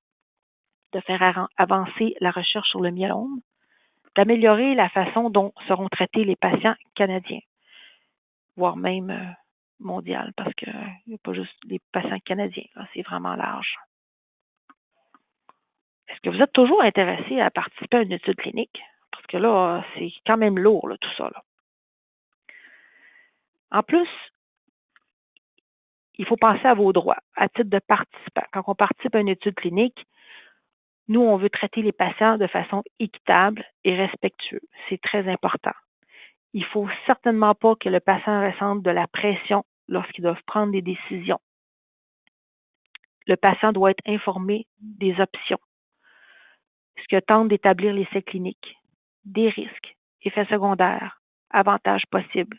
[SPEAKER 2] de faire avancer la recherche sur le myélome, d'améliorer la façon dont seront traités les patients canadiens, voire même mondial, parce qu'il n'y a pas juste les patients canadiens, là, c'est vraiment large. Est-ce que vous êtes toujours intéressé à participer à une étude clinique? Parce que là, c'est quand même lourd, là, tout ça. Là. En plus, il faut penser à vos droits à titre de participant. Quand on participe à une étude clinique, nous, on veut traiter les patients de façon équitable et respectueuse. C'est très important. Il ne faut certainement pas que le patient ressente de la pression lorsqu'ils doivent prendre des décisions. Le patient doit être informé des options, ce que tente d'établir l'essai clinique, des risques, effets secondaires, avantages possibles.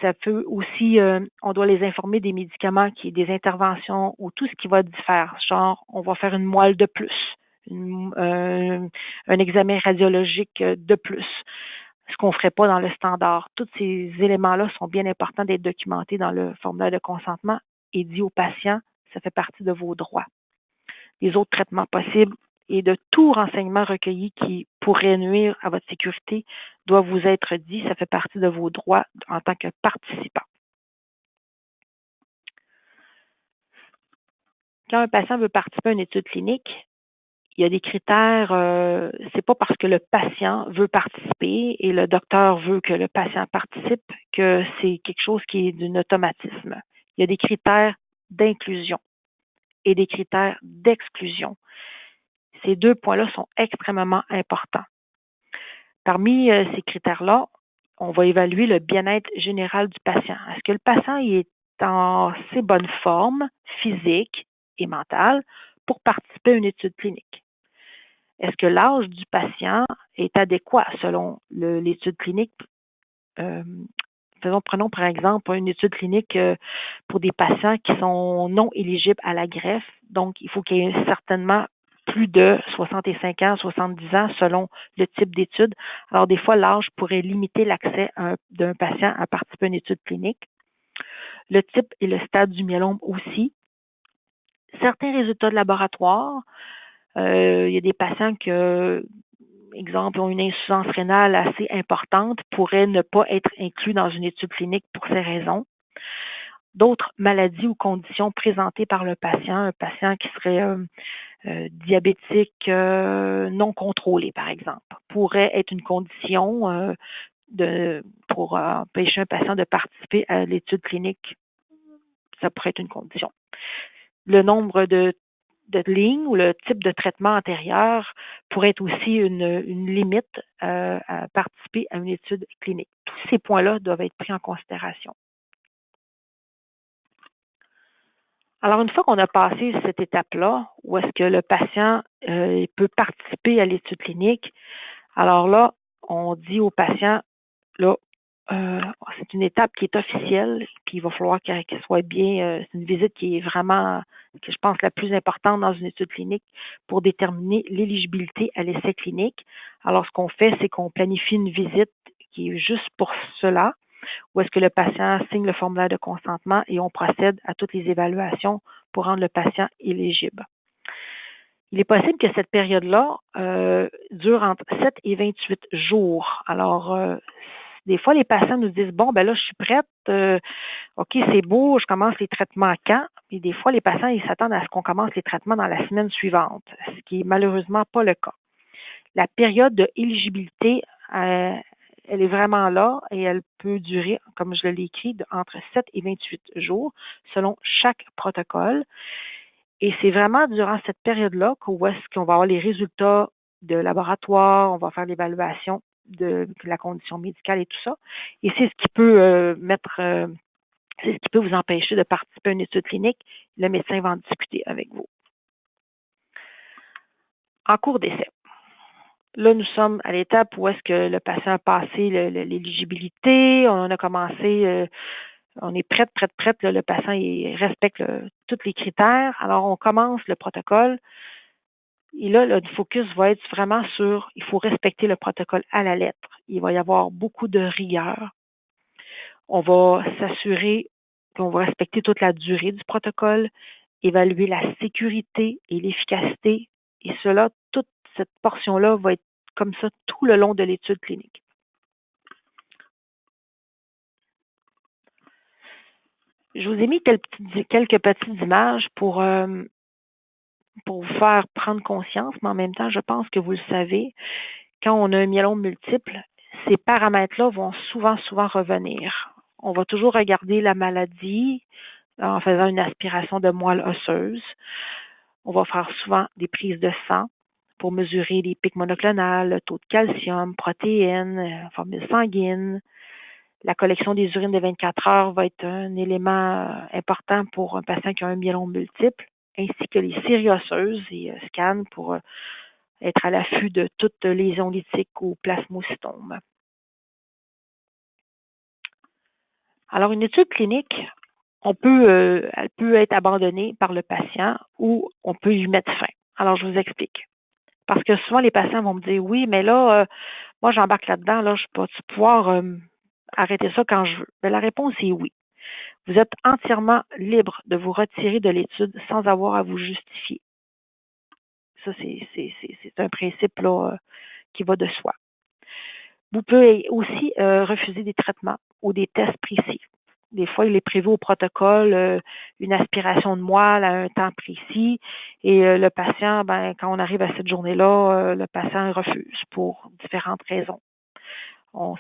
[SPEAKER 2] Ça peut aussi, on doit les informer des médicaments, des interventions ou tout ce qui va différer. Genre, on va faire une moelle de plus, un examen radiologique de plus, ce qu'on ne ferait pas dans le standard. Tous ces éléments-là sont bien importants d'être documentés dans le formulaire de consentement et dit aux patients, ça fait partie de vos droits. Les autres traitements possibles et de tout renseignement recueilli qui pourrait nuire à votre sécurité doit vous être dit, ça fait partie de vos droits en tant que participant. Quand un patient veut participer à une étude clinique, il y a des critères, c'est pas parce que le patient veut participer et le docteur veut que le patient participe que c'est quelque chose qui est d'un automatisme. Il y a des critères d'inclusion et des critères d'exclusion. Ces deux points-là sont extrêmement importants. Parmi ces critères-là, on va évaluer le bien-être général du patient. Est-ce que le patient est en assez bonne forme physique et mentale pour participer à une étude clinique? Est-ce que l'âge du patient est adéquat selon l'étude clinique? Prenons par exemple une étude clinique pour des patients qui sont non éligibles à la greffe. Donc, il faut qu'il y ait certainement plus de 65 ans, 70 ans selon le type d'étude. Alors, des fois, l'âge pourrait limiter l'accès d'un patient à participer à une étude clinique. Le type et le stade du myélome aussi. Certains résultats de laboratoire Il y a des patients qui, exemple, ont une insuffisance rénale assez importante, pourraient ne pas être inclus dans une étude clinique pour ces raisons. D'autres maladies ou conditions présentées par le patient, un patient qui serait diabétique non contrôlé, par exemple, pourrait être une condition pour empêcher un patient de participer à l'étude clinique. Ça pourrait être une condition. Le nombre de lignes ou le type de traitement antérieur pourrait être aussi une limite à participer à une étude clinique. Tous ces points-là doivent être pris en considération. Alors, une fois qu'on a passé cette étape-là, où est-ce que le patient peut participer à l'étude clinique, alors là, on dit au patient, là, c'est une étape qui est officielle, puis il va falloir qu'elle soit bien, c'est une visite qui est vraiment, que je pense, la plus importante dans une étude clinique pour déterminer l'éligibilité à l'essai clinique. Alors, ce qu'on fait, c'est qu'on planifie une visite qui est juste pour cela, où est-ce que le patient signe le formulaire de consentement et on procède à toutes les évaluations pour rendre le patient éligible. Il est possible que cette période-là dure entre 7 et 28 jours. Alors, des fois, les patients nous disent, bon, ben là, je suis prête, OK, c'est beau, je commence les traitements quand? Et des fois, les patients, ils s'attendent à ce qu'on commence les traitements dans la semaine suivante, ce qui est malheureusement pas le cas. La période d'éligibilité, elle est vraiment là et elle peut durer, comme je l'ai écrit, entre 7 et 28 jours selon chaque protocole. Et c'est vraiment durant cette période-là où est-ce qu'on va avoir les résultats de laboratoire, on va faire l'évaluation de la condition médicale et tout ça. Et c'est ce qui peut c'est ce qui peut vous empêcher de participer à une étude clinique. Le médecin va en discuter avec vous. En cours d'essai. Là, nous sommes à l'étape où est-ce que le patient a passé l'éligibilité, on a commencé, on est prête. Là, le patient il respecte tous les critères. Alors, on commence le protocole. Et là, le focus va être vraiment sur, il faut respecter le protocole à la lettre. Il va y avoir beaucoup de rigueur. On va s'assurer qu'on va respecter toute la durée du protocole, évaluer la sécurité et l'efficacité. Et cela, toute cette portion-là va être comme ça tout le long de l'étude clinique. Je vous ai mis quelques petites images pour vous faire prendre conscience, mais en même temps, je pense que vous le savez, quand on a un myélome multiple, ces paramètres-là vont souvent revenir. On va toujours regarder la maladie en faisant une aspiration de moelle osseuse. On va faire souvent des prises de sang pour mesurer les pics monoclonales, le taux de calcium, protéines, formule sanguine. La collection des urines de 24 heures va être un élément important pour un patient qui a un myélome multiple, ainsi que les séries osseuses et scans pour être à l'affût de toute lésion lytique ou plasmocytome. Alors, une étude clinique, elle peut être abandonnée par le patient ou on peut y mettre fin. Alors, je vous explique. Parce que souvent, les patients vont me dire, oui, mais là, moi, j'embarque là-dedans, là, je vais pouvoir arrêter ça quand je veux. Mais la réponse est oui. Vous êtes entièrement libre de vous retirer de l'étude sans avoir à vous justifier. Ça, c'est un principe là, qui va de soi. Vous pouvez aussi refuser des traitements ou des tests précis. Des fois, il est prévu au protocole une aspiration de moelle à un temps précis et le patient, quand on arrive à cette journée-là, le patient refuse pour différentes raisons.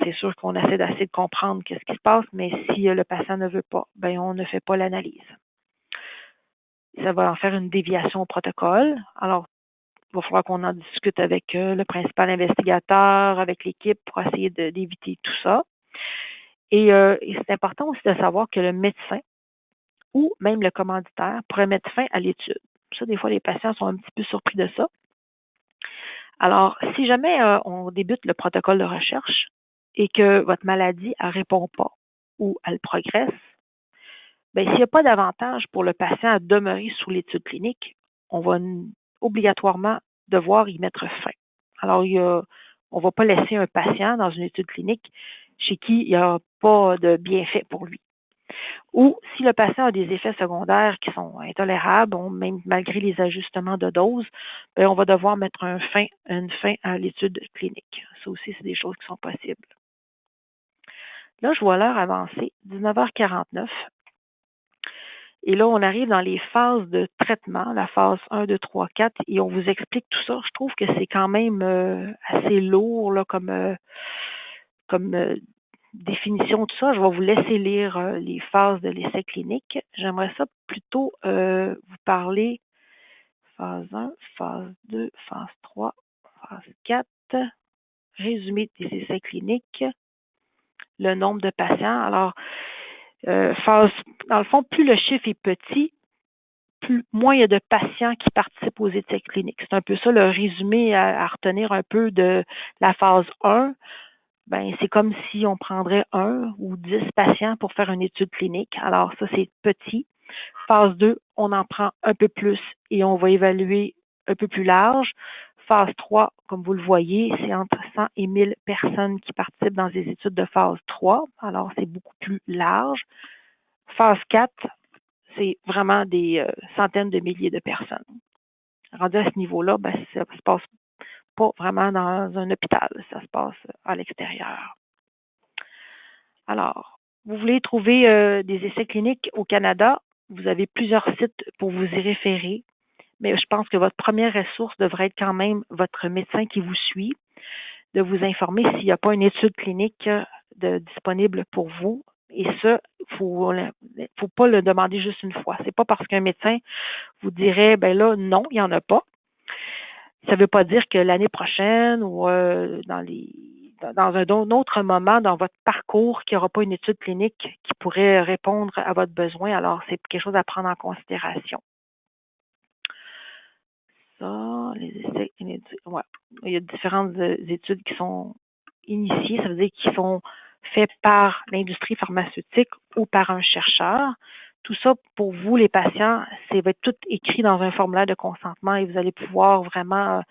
[SPEAKER 2] C'est sûr qu'on essaie de comprendre qu'est-ce qui se passe, mais si le patient ne veut pas, on ne fait pas l'analyse. Ça va en faire une déviation au protocole. Alors, il va falloir qu'on en discute avec le principal investigateur, avec l'équipe pour essayer d'éviter tout ça. Et c'est important aussi de savoir que le médecin ou même le commanditaire pourrait mettre fin à l'étude. Ça, des fois, les patients sont un petit peu surpris de ça. Alors, si jamais on débute le protocole de recherche et que votre maladie ne répond pas ou elle progresse, s'il n'y a pas d'avantage pour le patient à demeurer sous l'étude clinique, on va obligatoirement devoir y mettre fin. Alors, on ne va pas laisser un patient dans une étude clinique chez qui il n'y a pas de bienfait pour lui. Ou si le patient a des effets secondaires qui sont intolérables, même malgré les ajustements de dose, bien, on va devoir mettre une fin à l'étude clinique. Ça aussi, c'est des choses qui sont possibles. Là, je vois l'heure avancer, 19h49. Et là, on arrive dans les phases de traitement, la phase 1, 2, 3, 4, et on vous explique tout ça. Je trouve que c'est quand même assez lourd là, comme définition, tout ça. Je vais vous laisser lire les phases de l'essai clinique. J'aimerais ça plutôt vous parler phase 1, phase 2, phase 3, phase 4, résumé des essais cliniques, le nombre de patients. Alors, dans le fond, plus le chiffre est petit, moins il y a de patients qui participent aux essais cliniques. C'est un peu ça le résumé à retenir un peu de la phase 1. Ben, c'est comme si on prendrait 1 ou 10 patients pour faire une étude clinique. Alors, ça, c'est petit. Phase 2, on en prend un peu plus et on va évaluer un peu plus large. Phase 3, comme vous le voyez, c'est entre 100 et 1000 personnes qui participent dans des études de phase 3. Alors, c'est beaucoup plus large. Phase 4, c'est vraiment des centaines de milliers de personnes. Rendu à ce niveau-là, ben, ça se passe pas vraiment dans un hôpital, ça se passe à l'extérieur. Alors, vous voulez trouver des essais cliniques au Canada, vous avez plusieurs sites pour vous y référer, mais je pense que votre première ressource devrait être quand même votre médecin qui vous suit, de vous informer s'il n'y a pas une étude clinique disponible pour vous. Et ça, faut pas le demander juste une fois. C'est pas parce qu'un médecin vous dirait, ben là, non, il n'y en a pas. Ça ne veut pas dire que l'année prochaine ou dans un autre moment dans votre parcours qu'il n'y aura pas une étude clinique qui pourrait répondre à votre besoin. Alors, c'est quelque chose à prendre en considération. Ça, les essais cliniques, ouais. Il y a différentes études qui sont initiées, ça veut dire qu'ils sont faits par l'industrie pharmaceutique ou par un chercheur. Tout ça, pour vous, les patients, ça va être tout écrit dans un formulaire de consentement et vous allez pouvoir vraiment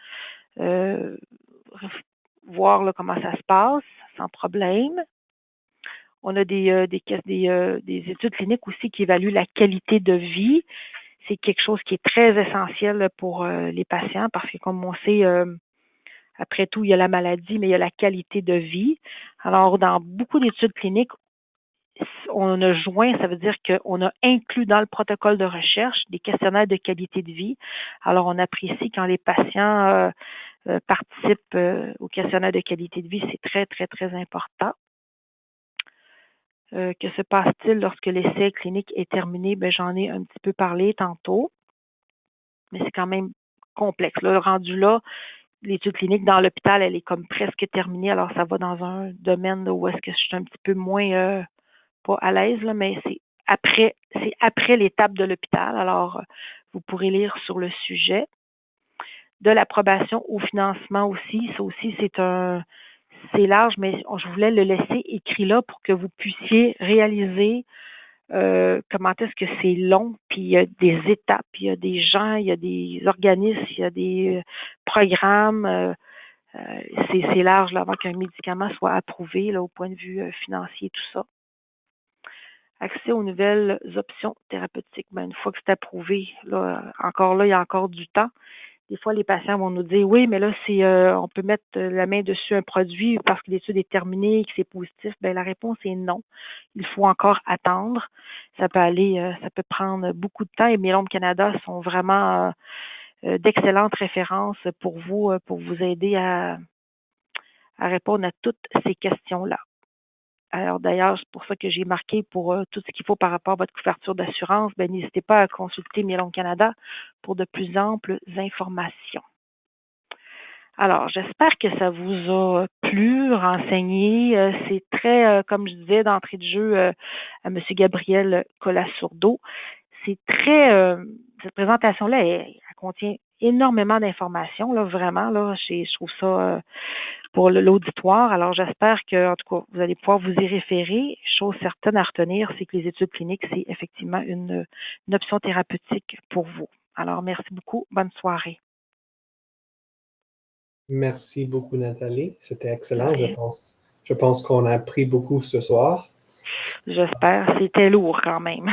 [SPEAKER 2] voir là, comment ça se passe sans problème. On a des études cliniques aussi qui évaluent la qualité de vie. C'est quelque chose qui est très essentiel pour les patients parce que, comme on sait, après tout, il y a la maladie, mais il y a la qualité de vie. Alors, dans beaucoup d'études cliniques, on a joint, ça veut dire qu'on a inclus dans le protocole de recherche des questionnaires de qualité de vie. Alors, on apprécie quand les patients participent au questionnaire de qualité de vie, c'est très, très, très important. Que se passe-t-il lorsque l'essai clinique est terminé? Ben, j'en ai un petit peu parlé tantôt, mais c'est quand même complexe. Là, le rendu là, l'étude clinique dans l'hôpital, elle est comme presque terminée. Alors, ça va dans un domaine là, où est-ce que je suis un petit peu moins pas à l'aise, là, mais c'est après l'étape de l'hôpital. Alors, vous pourrez lire sur le sujet. De l'approbation au financement aussi, ça aussi, c'est large, mais je voulais le laisser écrit là pour que vous puissiez réaliser comment est-ce que c'est long, puis il y a des étapes, il y a des gens, il y a des organismes, il y a des programmes. C'est large là, avant qu'un médicament soit approuvé là, au point de vue financier, tout ça. Accès aux nouvelles options thérapeutiques. Ben, une fois que c'est approuvé, là, il y a encore du temps. Des fois, les patients vont nous dire oui, mais là, on peut mettre la main dessus un produit parce que l'étude est terminée et que c'est positif. Ben, la réponse est non. Il faut encore attendre. Ça peut prendre beaucoup de temps et Myélome Canada sont vraiment d'excellentes références pour vous aider à répondre à toutes ces questions-là. Alors d'ailleurs, c'est pour ça que j'ai marqué pour tout ce qu'il faut par rapport à votre couverture d'assurance, ben, n'hésitez pas à consulter Myélome Canada pour de plus amples informations. Alors, j'espère que ça vous a plu, renseigné. C'est très, comme je disais d'entrée de jeu à M. Gabriel Colassurdo, c'est très, cette présentation-là, elle contient énormément d'informations, là, vraiment, là, je trouve ça pour l'auditoire. Alors, j'espère que, en tout cas, vous allez pouvoir vous y référer. Chose certaine à retenir, c'est que les études cliniques, c'est effectivement une option thérapeutique pour vous. Alors, merci beaucoup. Bonne soirée.
[SPEAKER 1] Merci beaucoup, Nathalie. C'était excellent, je pense. Je pense qu'on a appris beaucoup ce soir.
[SPEAKER 2] J'espère. C'était lourd quand même.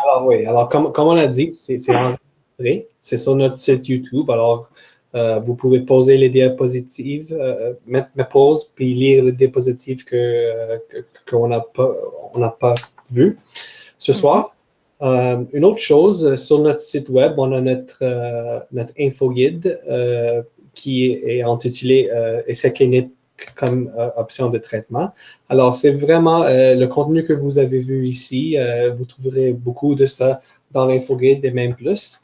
[SPEAKER 1] Alors oui, alors comme on a dit, c'est enregistré, c'est sur notre site YouTube. Alors vous pouvez poser les diapositives, mettre pause, puis lire les diapositives qu'on n'a pas vues ce soir. Une autre chose, sur notre site web, on a notre infoguide qui est intitulé Essai clinique comme option de traitement. Alors, c'est vraiment le contenu que vous avez vu ici. Vous trouverez beaucoup de ça dans l'infoguide et même plus.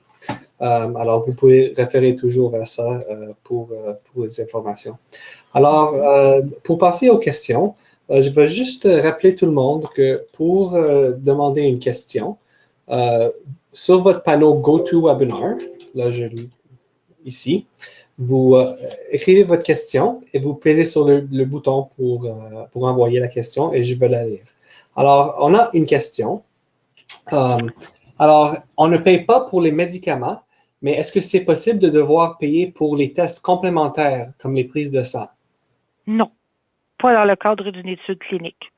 [SPEAKER 1] Alors, vous pouvez référer toujours à ça pour les informations. Alors, pour passer aux questions, je vais juste rappeler tout le monde que pour demander une question, sur votre panneau GoToWebinar, là, ici, vous écrivez votre question et vous pesez sur le bouton pour envoyer la question et je vais la lire. Alors, on a une question. Alors, on ne paye pas pour les médicaments, mais est-ce que c'est possible de devoir payer pour les tests complémentaires comme les prises de sang?
[SPEAKER 2] Non, pas dans le cadre d'une étude clinique.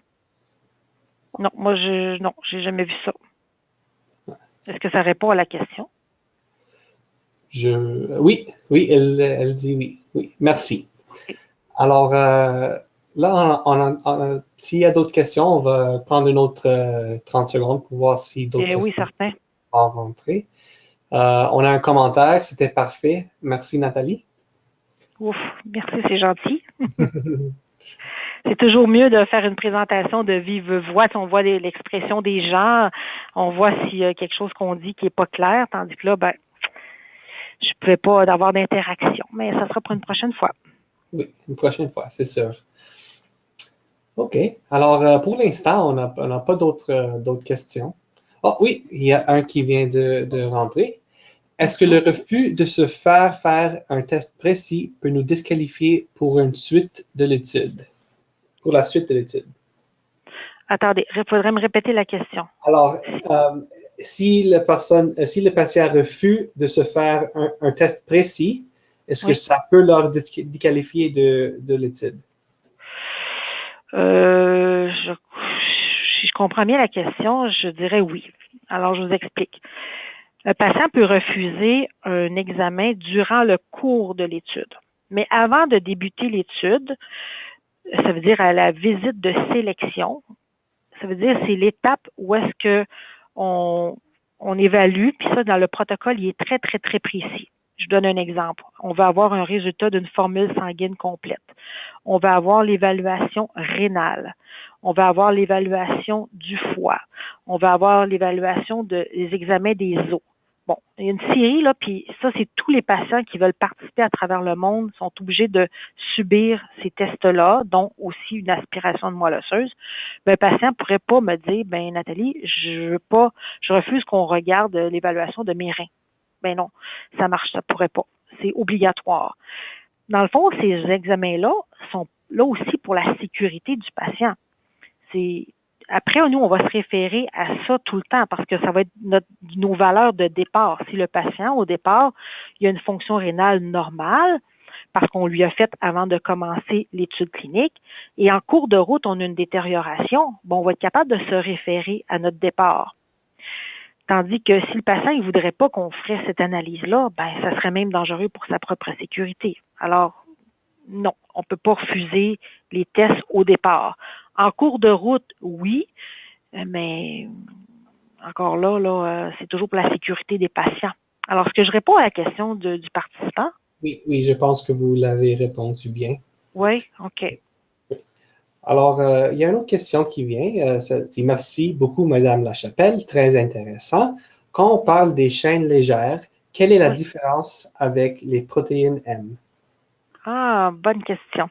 [SPEAKER 2] Non, moi, non, j'ai jamais vu ça. Est-ce que ça répond à la question?
[SPEAKER 1] Oui, elle dit oui. Oui, merci. Alors, là, s'il y a d'autres questions, on va prendre une autre 30 secondes pour voir si d'autres questions
[SPEAKER 2] Oui, certain.
[SPEAKER 1] vont rentrer. On a un commentaire, c'était parfait. Merci, Nathalie.
[SPEAKER 2] Ouf, merci, c'est gentil. C'est toujours mieux de faire une présentation de vive voix. On voit l'expression des gens, on voit s'il y a quelque chose qu'on dit qui n'est pas clair, tandis que là, ben, je ne pouvais pas avoir d'interaction, mais ça sera pour une prochaine fois.
[SPEAKER 1] Oui, une prochaine fois, c'est sûr. OK. Alors, pour l'instant, on n'a pas d'autres questions. Oh oui, il y a un qui vient de rentrer. Est-ce que le refus de se faire un test précis peut nous disqualifier pour une suite de l'étude? Pour la suite de l'étude.
[SPEAKER 2] Attendez, il faudrait me répéter la question.
[SPEAKER 1] Alors, si le patient refuse de se faire un test précis, est-ce que ça peut leur disqualifier de l'étude?
[SPEAKER 2] Si je comprends bien la question, je dirais oui. Alors, je vous explique. Le patient peut refuser un examen durant le cours de l'étude. Mais avant de débuter l'étude, ça veut dire à la visite de sélection, ça veut dire c'est l'étape où est-ce que on évalue, puis ça, dans le protocole, il est très, très, très précis. Je donne un exemple. On va avoir un résultat d'une formule sanguine complète. On va avoir l'évaluation rénale. On va avoir l'évaluation du foie. On va avoir l'évaluation des examens des os. Bon, il y a une série, là, puis ça, c'est tous les patients qui veulent participer à travers le monde sont obligés de subir ces tests-là, dont aussi une aspiration de moelle osseuse. Ben, un patient pourrait pas me dire, ben, Nathalie, je refuse qu'on regarde l'évaluation de mes reins. Ben non, ça marche, ça pourrait pas. C'est obligatoire. Dans le fond, ces examens-là sont là aussi pour la sécurité du patient. Après, nous, on va se référer à ça tout le temps parce que ça va être nos valeurs de départ. Si le patient, au départ, il a une fonction rénale normale, parce qu'on lui a fait avant de commencer l'étude clinique, et en cours de route, on a une détérioration, on va être capable de se référer à notre départ. Tandis que si le patient ne voudrait pas qu'on ferait cette analyse-là, ben ça serait même dangereux pour sa propre sécurité. Alors, non, on ne peut pas refuser les tests au départ. En cours de route, oui, mais encore là, c'est toujours pour la sécurité des patients. Alors, est-ce que je réponds à la question du participant?
[SPEAKER 1] Oui, je pense que vous l'avez répondu bien.
[SPEAKER 2] Oui, OK.
[SPEAKER 1] Alors, il y a une autre question qui vient. Ça dit, merci beaucoup, Madame Lachapelle, très intéressant. Quand on parle des chaînes légères, quelle est la différence avec les protéines M?
[SPEAKER 2] Ah, bonne question.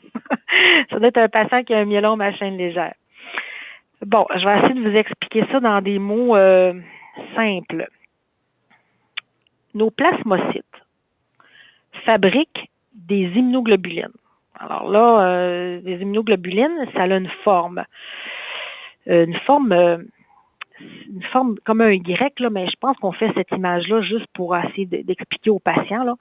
[SPEAKER 2] Ça doit être un patient qui a un myélome à chaîne légère. Bon, je vais essayer de vous expliquer ça dans des mots simples. Nos plasmocytes fabriquent des immunoglobulines. Alors là, les immunoglobulines, ça a une forme comme un Y, là, mais je pense qu'on fait cette image-là juste pour essayer d'expliquer aux patients, là.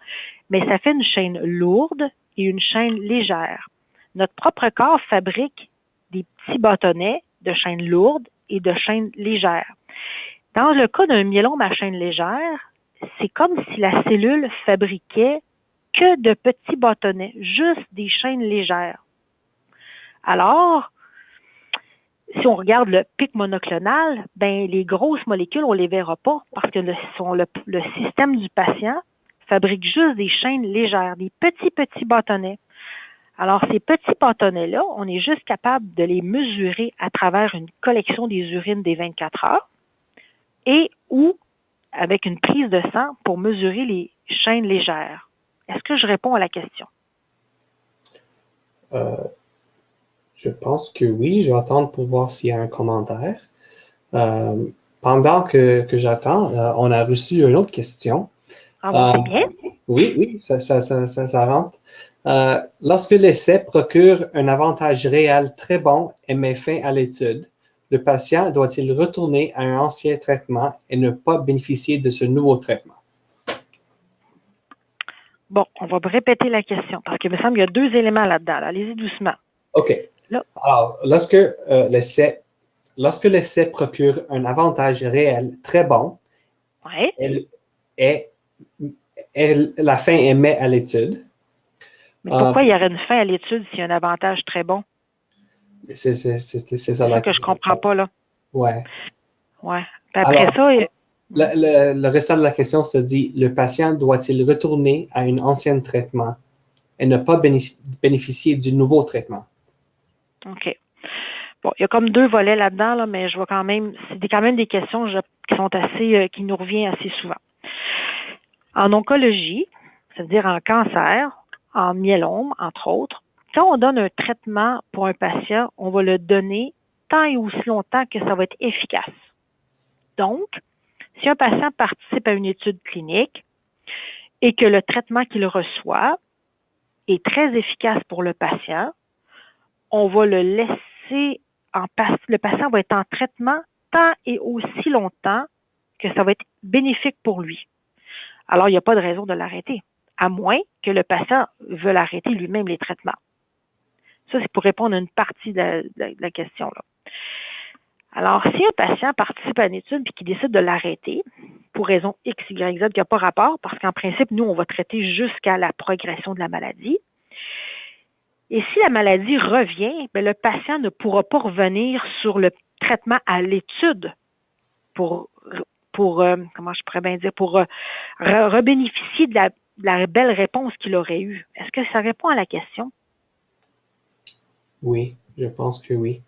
[SPEAKER 2] Mais ça fait une chaîne lourde et une chaîne légère. Notre propre corps fabrique des petits bâtonnets de chaîne lourde et de chaîne légère. Dans le cas d'un myélome à chaîne légère, c'est comme si la cellule fabriquait que de petits bâtonnets, juste des chaînes légères. Alors, si on regarde le pic monoclonal, ben les grosses molécules, on les verra pas parce que le système du patient fabrique juste des chaînes légères, des petits bâtonnets. Alors, ces petits bâtonnets-là, on est juste capable de les mesurer à travers une collection des urines des 24 heures et ou avec une prise de sang pour mesurer les chaînes légères. Est-ce que je réponds à la question?
[SPEAKER 1] Je pense que oui. Je vais attendre pour voir s'il y a un commentaire. Pendant que j'attends, on a reçu une autre question.
[SPEAKER 2] Ah bon, c'est bien.
[SPEAKER 1] Oui, ça rentre. Lorsque l'essai procure un avantage réel très bon et met fin à l'étude, le patient doit-il retourner à un ancien traitement et ne pas bénéficier de ce nouveau traitement?
[SPEAKER 2] Bon, on va répéter la question parce qu'il me semble qu'il y a deux éléments là-dedans. Là. Allez-y doucement.
[SPEAKER 1] OK.
[SPEAKER 2] Là.
[SPEAKER 1] Alors, lorsque l'essai procure un avantage réel très bon,
[SPEAKER 2] Ouais.
[SPEAKER 1] la fin est mise à l'étude.
[SPEAKER 2] Mais pourquoi il y aurait une fin à l'étude s'il y a un avantage très bon?
[SPEAKER 1] C'est ça la
[SPEAKER 2] question que je comprends pas, là.
[SPEAKER 1] Ouais.
[SPEAKER 2] Ouais. Puis après
[SPEAKER 1] Alors,
[SPEAKER 2] ça...
[SPEAKER 1] le restant de la question se dit, le patient doit-il retourner à un ancien traitement et ne pas bénéficier du nouveau traitement?
[SPEAKER 2] OK. Bon, il y a comme deux volets là-dedans, là, mais je vois quand même, c'est quand même des questions qui sont qui nous reviennent assez souvent. En oncologie, c'est-à-dire en cancer, en myélome, entre autres, quand on donne un traitement pour un patient, on va le donner tant et aussi longtemps que ça va être efficace. Donc, si un patient participe à une étude clinique et que le traitement qu'il reçoit est très efficace pour le patient, on va le laisser le patient va être en traitement tant et aussi longtemps que ça va être bénéfique pour lui. Alors, il n'y a pas de raison de l'arrêter, à moins que le patient veuille arrêter lui-même les traitements. Ça, c'est pour répondre à une partie de la question, là. Alors, si un patient participe à une étude et qu'il décide de l'arrêter, pour raison X, Y, Z, qui n'a pas rapport, parce qu'en principe, nous, on va traiter jusqu'à la progression de la maladie. Et si la maladie revient, bien, le patient ne pourra pas revenir sur le traitement à l'étude pour comment je pourrais bien dire, pour rebénéficier de la belle réponse qu'il aurait eue. Est-ce que ça répond à la question?
[SPEAKER 1] Oui, je pense que oui.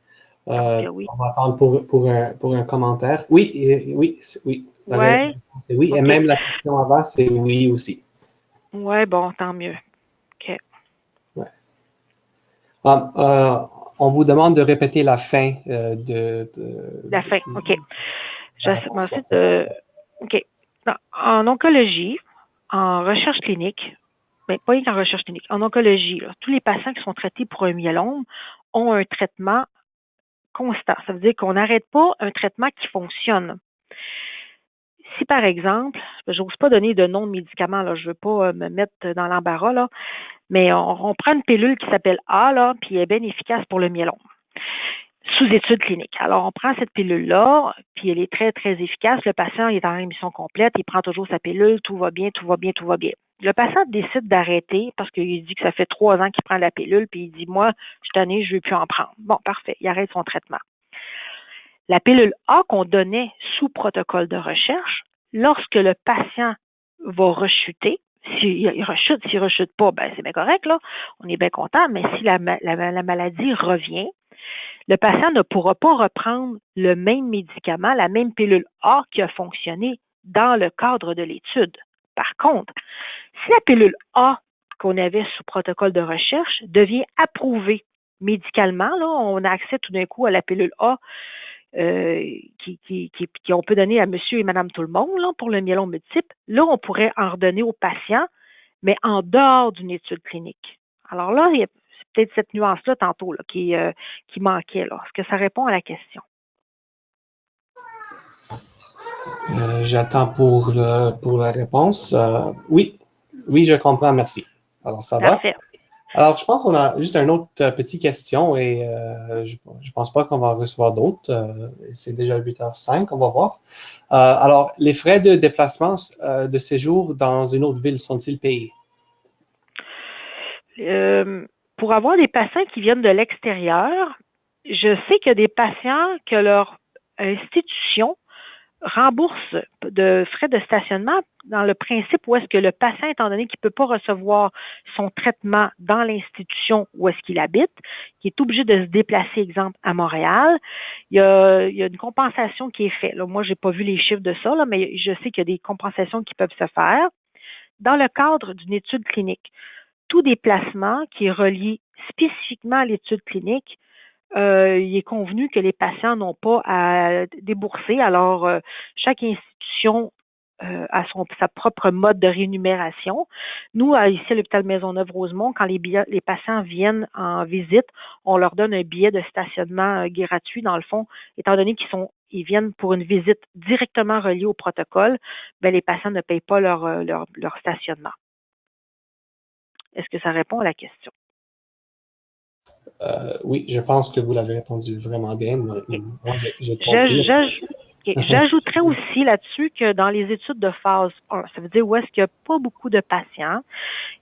[SPEAKER 2] Oui.
[SPEAKER 1] On va attendre pour un commentaire. Oui, oui.
[SPEAKER 2] Ouais.
[SPEAKER 1] C'est oui.
[SPEAKER 2] Okay.
[SPEAKER 1] Et même la question avant, c'est oui aussi.
[SPEAKER 2] Oui, bon, tant mieux. OK.
[SPEAKER 1] Ouais. On vous demande de répéter la fin de
[SPEAKER 2] la fin, OK. Ensuite, OK. En oncologie, en recherche clinique, mais pas qu'en recherche clinique, en oncologie, là, tous les patients qui sont traités pour un myélome ont un traitement constant. Ça veut dire qu'on n'arrête pas un traitement qui fonctionne. Si, par exemple, je n'ose pas donner de nom de médicament, là, je ne veux pas me mettre dans l'embarras, là, mais on prend une pilule qui s'appelle A, là, puis elle est bien efficace pour le myélome, sous étude clinique. Alors, on prend cette pilule-là, puis elle est très, très efficace. Le patient est en rémission complète, il prend toujours sa pilule, tout va bien, tout va bien, tout va bien. Le patient décide d'arrêter parce qu'il dit que ça fait 3 ans qu'il prend la pilule, puis il dit, moi, je suis tanné, je ne veux plus en prendre. Bon, parfait, il arrête son traitement. La pilule A qu'on donnait sous protocole de recherche, lorsque le patient va rechuter, s'il rechute pas, ben c'est bien correct, là, on est bien content, mais si la maladie revient, le patient ne pourra pas reprendre le même médicament, la même pilule A qui a fonctionné dans le cadre de l'étude. Par contre, si la pilule A qu'on avait sous protocole de recherche devient approuvée médicalement, là, on a accès tout d'un coup à la pilule A qu'on peut donner à monsieur et madame tout le monde là, pour le myélome multiple, là, on pourrait en redonner aux patients, mais en dehors d'une étude clinique. Alors là, il y a peut-être cette nuance-là tantôt là, qui manquait. Là. Est-ce que ça répond à la question?
[SPEAKER 1] J'attends pour la réponse. Oui, je comprends, merci. Alors, ça
[SPEAKER 2] Parfait.
[SPEAKER 1] va? Alors, je pense qu'on a juste une autre petite question et je pense pas qu'on va en recevoir d'autres. C'est déjà 8h05, on va voir. Alors, les frais de déplacement de séjour dans une autre ville sont-ils payés?
[SPEAKER 2] Pour avoir des patients qui viennent de l'extérieur, je sais qu'il y a des patients que leur institution rembourse de frais de stationnement dans le principe où est-ce que le patient, étant donné qu'il ne peut pas recevoir son traitement dans l'institution où est-ce qu'il habite, qui est obligé de se déplacer, exemple, à Montréal, il y a une compensation qui est faite. Là, moi, je n'ai pas vu les chiffres de ça, là, mais je sais qu'il y a des compensations qui peuvent se faire dans le cadre d'une étude clinique. Tout déplacement qui est relié spécifiquement à l'étude clinique, il est convenu que les patients n'ont pas à débourser. Alors, chaque institution a sa propre mode de rémunération. Nous, ici à l'hôpital Maisonneuve-Rosemont, quand les patients viennent en visite, on leur donne un billet de stationnement gratuit, dans le fond, étant donné ils viennent pour une visite directement reliée au protocole, ben, les patients ne payent pas leur stationnement. Est-ce que ça répond à la question?
[SPEAKER 1] Oui, je pense que vous l'avez répondu vraiment bien.
[SPEAKER 2] OK.
[SPEAKER 1] Moi, j'ai compris.
[SPEAKER 2] J'ajouterais aussi là-dessus que dans les études de phase 1, ça veut dire où est-ce qu'il n'y a pas beaucoup de patients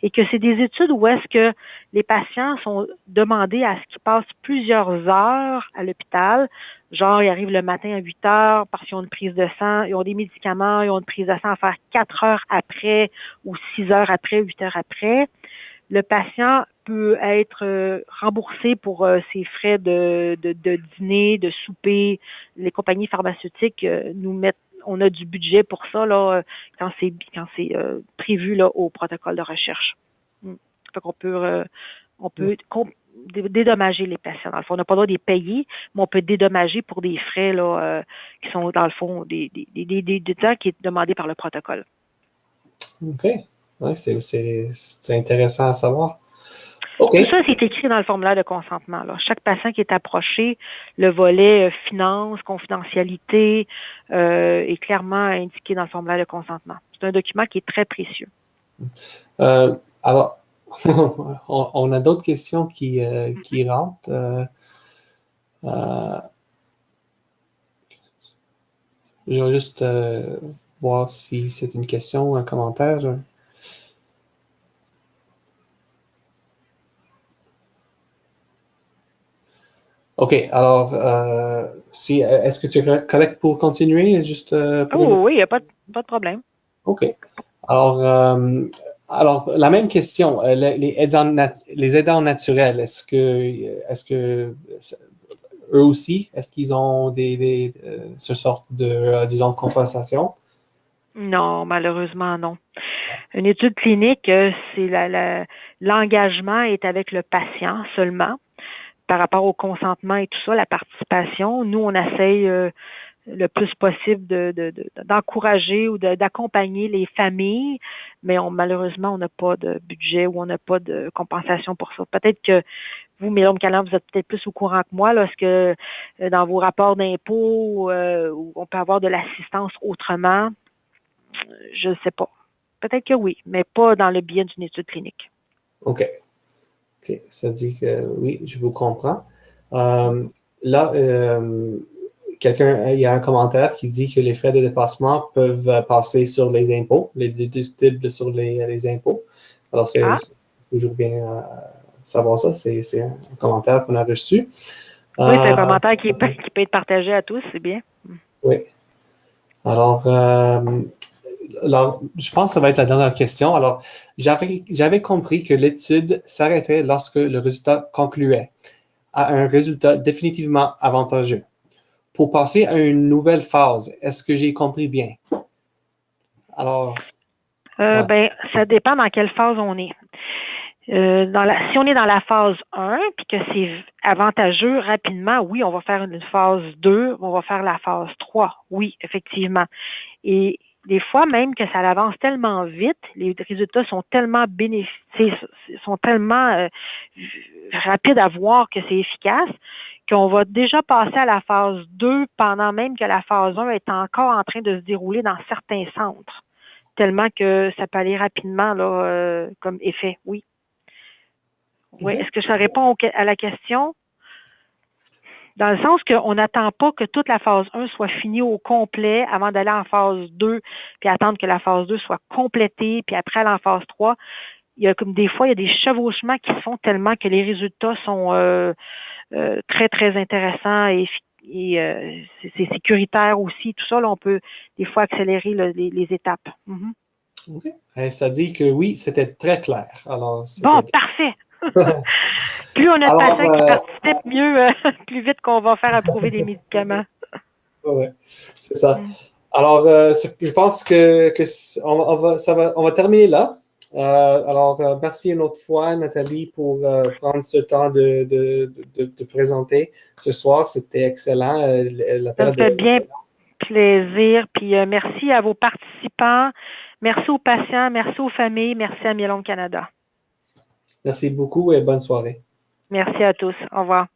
[SPEAKER 2] et que c'est des études où est-ce que les patients sont demandés à ce qu'ils passent plusieurs heures à l'hôpital. Genre, ils arrivent le matin à 8 heures parce qu'ils ont une prise de sang, ils ont des médicaments, ils ont une prise de sang à faire 4 heures après ou 6 heures après, 8 heures après. Le patient peut être remboursé pour ses frais de dîner, de souper. Les compagnies pharmaceutiques nous mettent, on a du budget pour ça là quand c'est prévu là au protocole de recherche. Fait qu'on peut dédommager les patients. Dans le fond, on n'a pas le droit de les payer, mais on peut dédommager pour des frais là qui sont dans le fond des temps qui est demandé par le protocole.
[SPEAKER 1] OK. Ouais, c'est intéressant à savoir. OK.
[SPEAKER 2] Tout ça, c'est écrit dans le formulaire de consentement. Là. Chaque patient qui est approché, le volet finance, confidentialité est clairement indiqué dans le formulaire de consentement. C'est un document qui est très précieux.
[SPEAKER 1] Alors, on a d'autres questions qui rentrent. Euh, je vais juste voir si c'est une question ou un commentaire. OK, alors, est-ce que tu es correct pour continuer? Juste pour une...
[SPEAKER 2] Oh oui, il n'y a pas de problème.
[SPEAKER 1] OK. Alors, la même question. Les aidants naturels, est-ce que eux aussi, est-ce qu'ils ont ce sorte de, disons, compensation?
[SPEAKER 2] Non, malheureusement, non. Une étude clinique, c'est l'engagement est avec le patient seulement par rapport au consentement et tout ça, la participation. Nous, on essaye le plus possible d'encourager ou d'accompagner les familles, mais malheureusement, on n'a pas de budget ou on n'a pas de compensation pour ça. Peut-être que vous, Mélanie Calan, vous êtes peut-être plus au courant que moi lorsque dans vos rapports d'impôts, on peut avoir de l'assistance autrement. Je ne sais pas. Peut-être que oui, mais pas dans le biais d'une étude clinique.
[SPEAKER 1] OK. OK. Ça dit que oui, je vous comprends. Là, il y a un commentaire qui dit que les frais de déplacement peuvent passer sur les impôts, les déductibles sur les impôts. Alors, c'est toujours bien savoir ça. C'est un commentaire qu'on a reçu.
[SPEAKER 2] Oui, c'est un commentaire qui peut être partagé à tous, c'est bien.
[SPEAKER 1] Oui. Alors, je pense que ça va être la dernière question. Alors, j'avais compris que l'étude s'arrêtait lorsque le résultat concluait à un résultat définitivement avantageux. Pour passer à une nouvelle phase, est-ce que j'ai compris bien? Alors,
[SPEAKER 2] Ben, ça dépend dans quelle phase on est. Si on est dans la phase 1 puis que c'est avantageux rapidement, oui, on va faire une phase 2, on va faire la phase 3. Oui, effectivement. Et des fois, même que ça avance tellement vite, les résultats sont tellement sont tellement rapides à voir que c'est efficace, qu'on va déjà passer à la phase 2 pendant même que la phase 1 est encore en train de se dérouler dans certains centres. Tellement que ça peut aller rapidement là, comme effet, oui. Oui, est-ce que ça répond à la question? Dans le sens qu'on n'attend pas que toute la phase 1 soit finie au complet avant d'aller en phase 2, puis attendre que la phase 2 soit complétée, puis après aller en phase 3. Il y a comme des fois, il y a des chevauchements qui se font tellement que les résultats sont très, très intéressants et c'est sécuritaire aussi. Tout ça, là, on peut des fois accélérer les étapes.
[SPEAKER 1] OK. Ça dit que oui, c'était très clair. Alors,
[SPEAKER 2] Bon,
[SPEAKER 1] c'était
[SPEAKER 2] parfait. Plus on a de
[SPEAKER 1] Alors,
[SPEAKER 2] patients qui participent, mieux, plus vite qu'on va faire approuver des médicaments.
[SPEAKER 1] ouais, c'est ça.
[SPEAKER 2] Mm.
[SPEAKER 1] Alors, je pense que on va terminer là. Alors, merci une autre fois, Nathalie, pour prendre ce temps de présenter ce soir. C'était excellent. La
[SPEAKER 2] Ça me
[SPEAKER 1] période
[SPEAKER 2] fait bien plaisir. Puis merci à vos participants, merci aux patients, merci aux familles, merci à Myelome Canada.
[SPEAKER 1] Merci beaucoup et bonne soirée.
[SPEAKER 2] Merci à tous. Au revoir.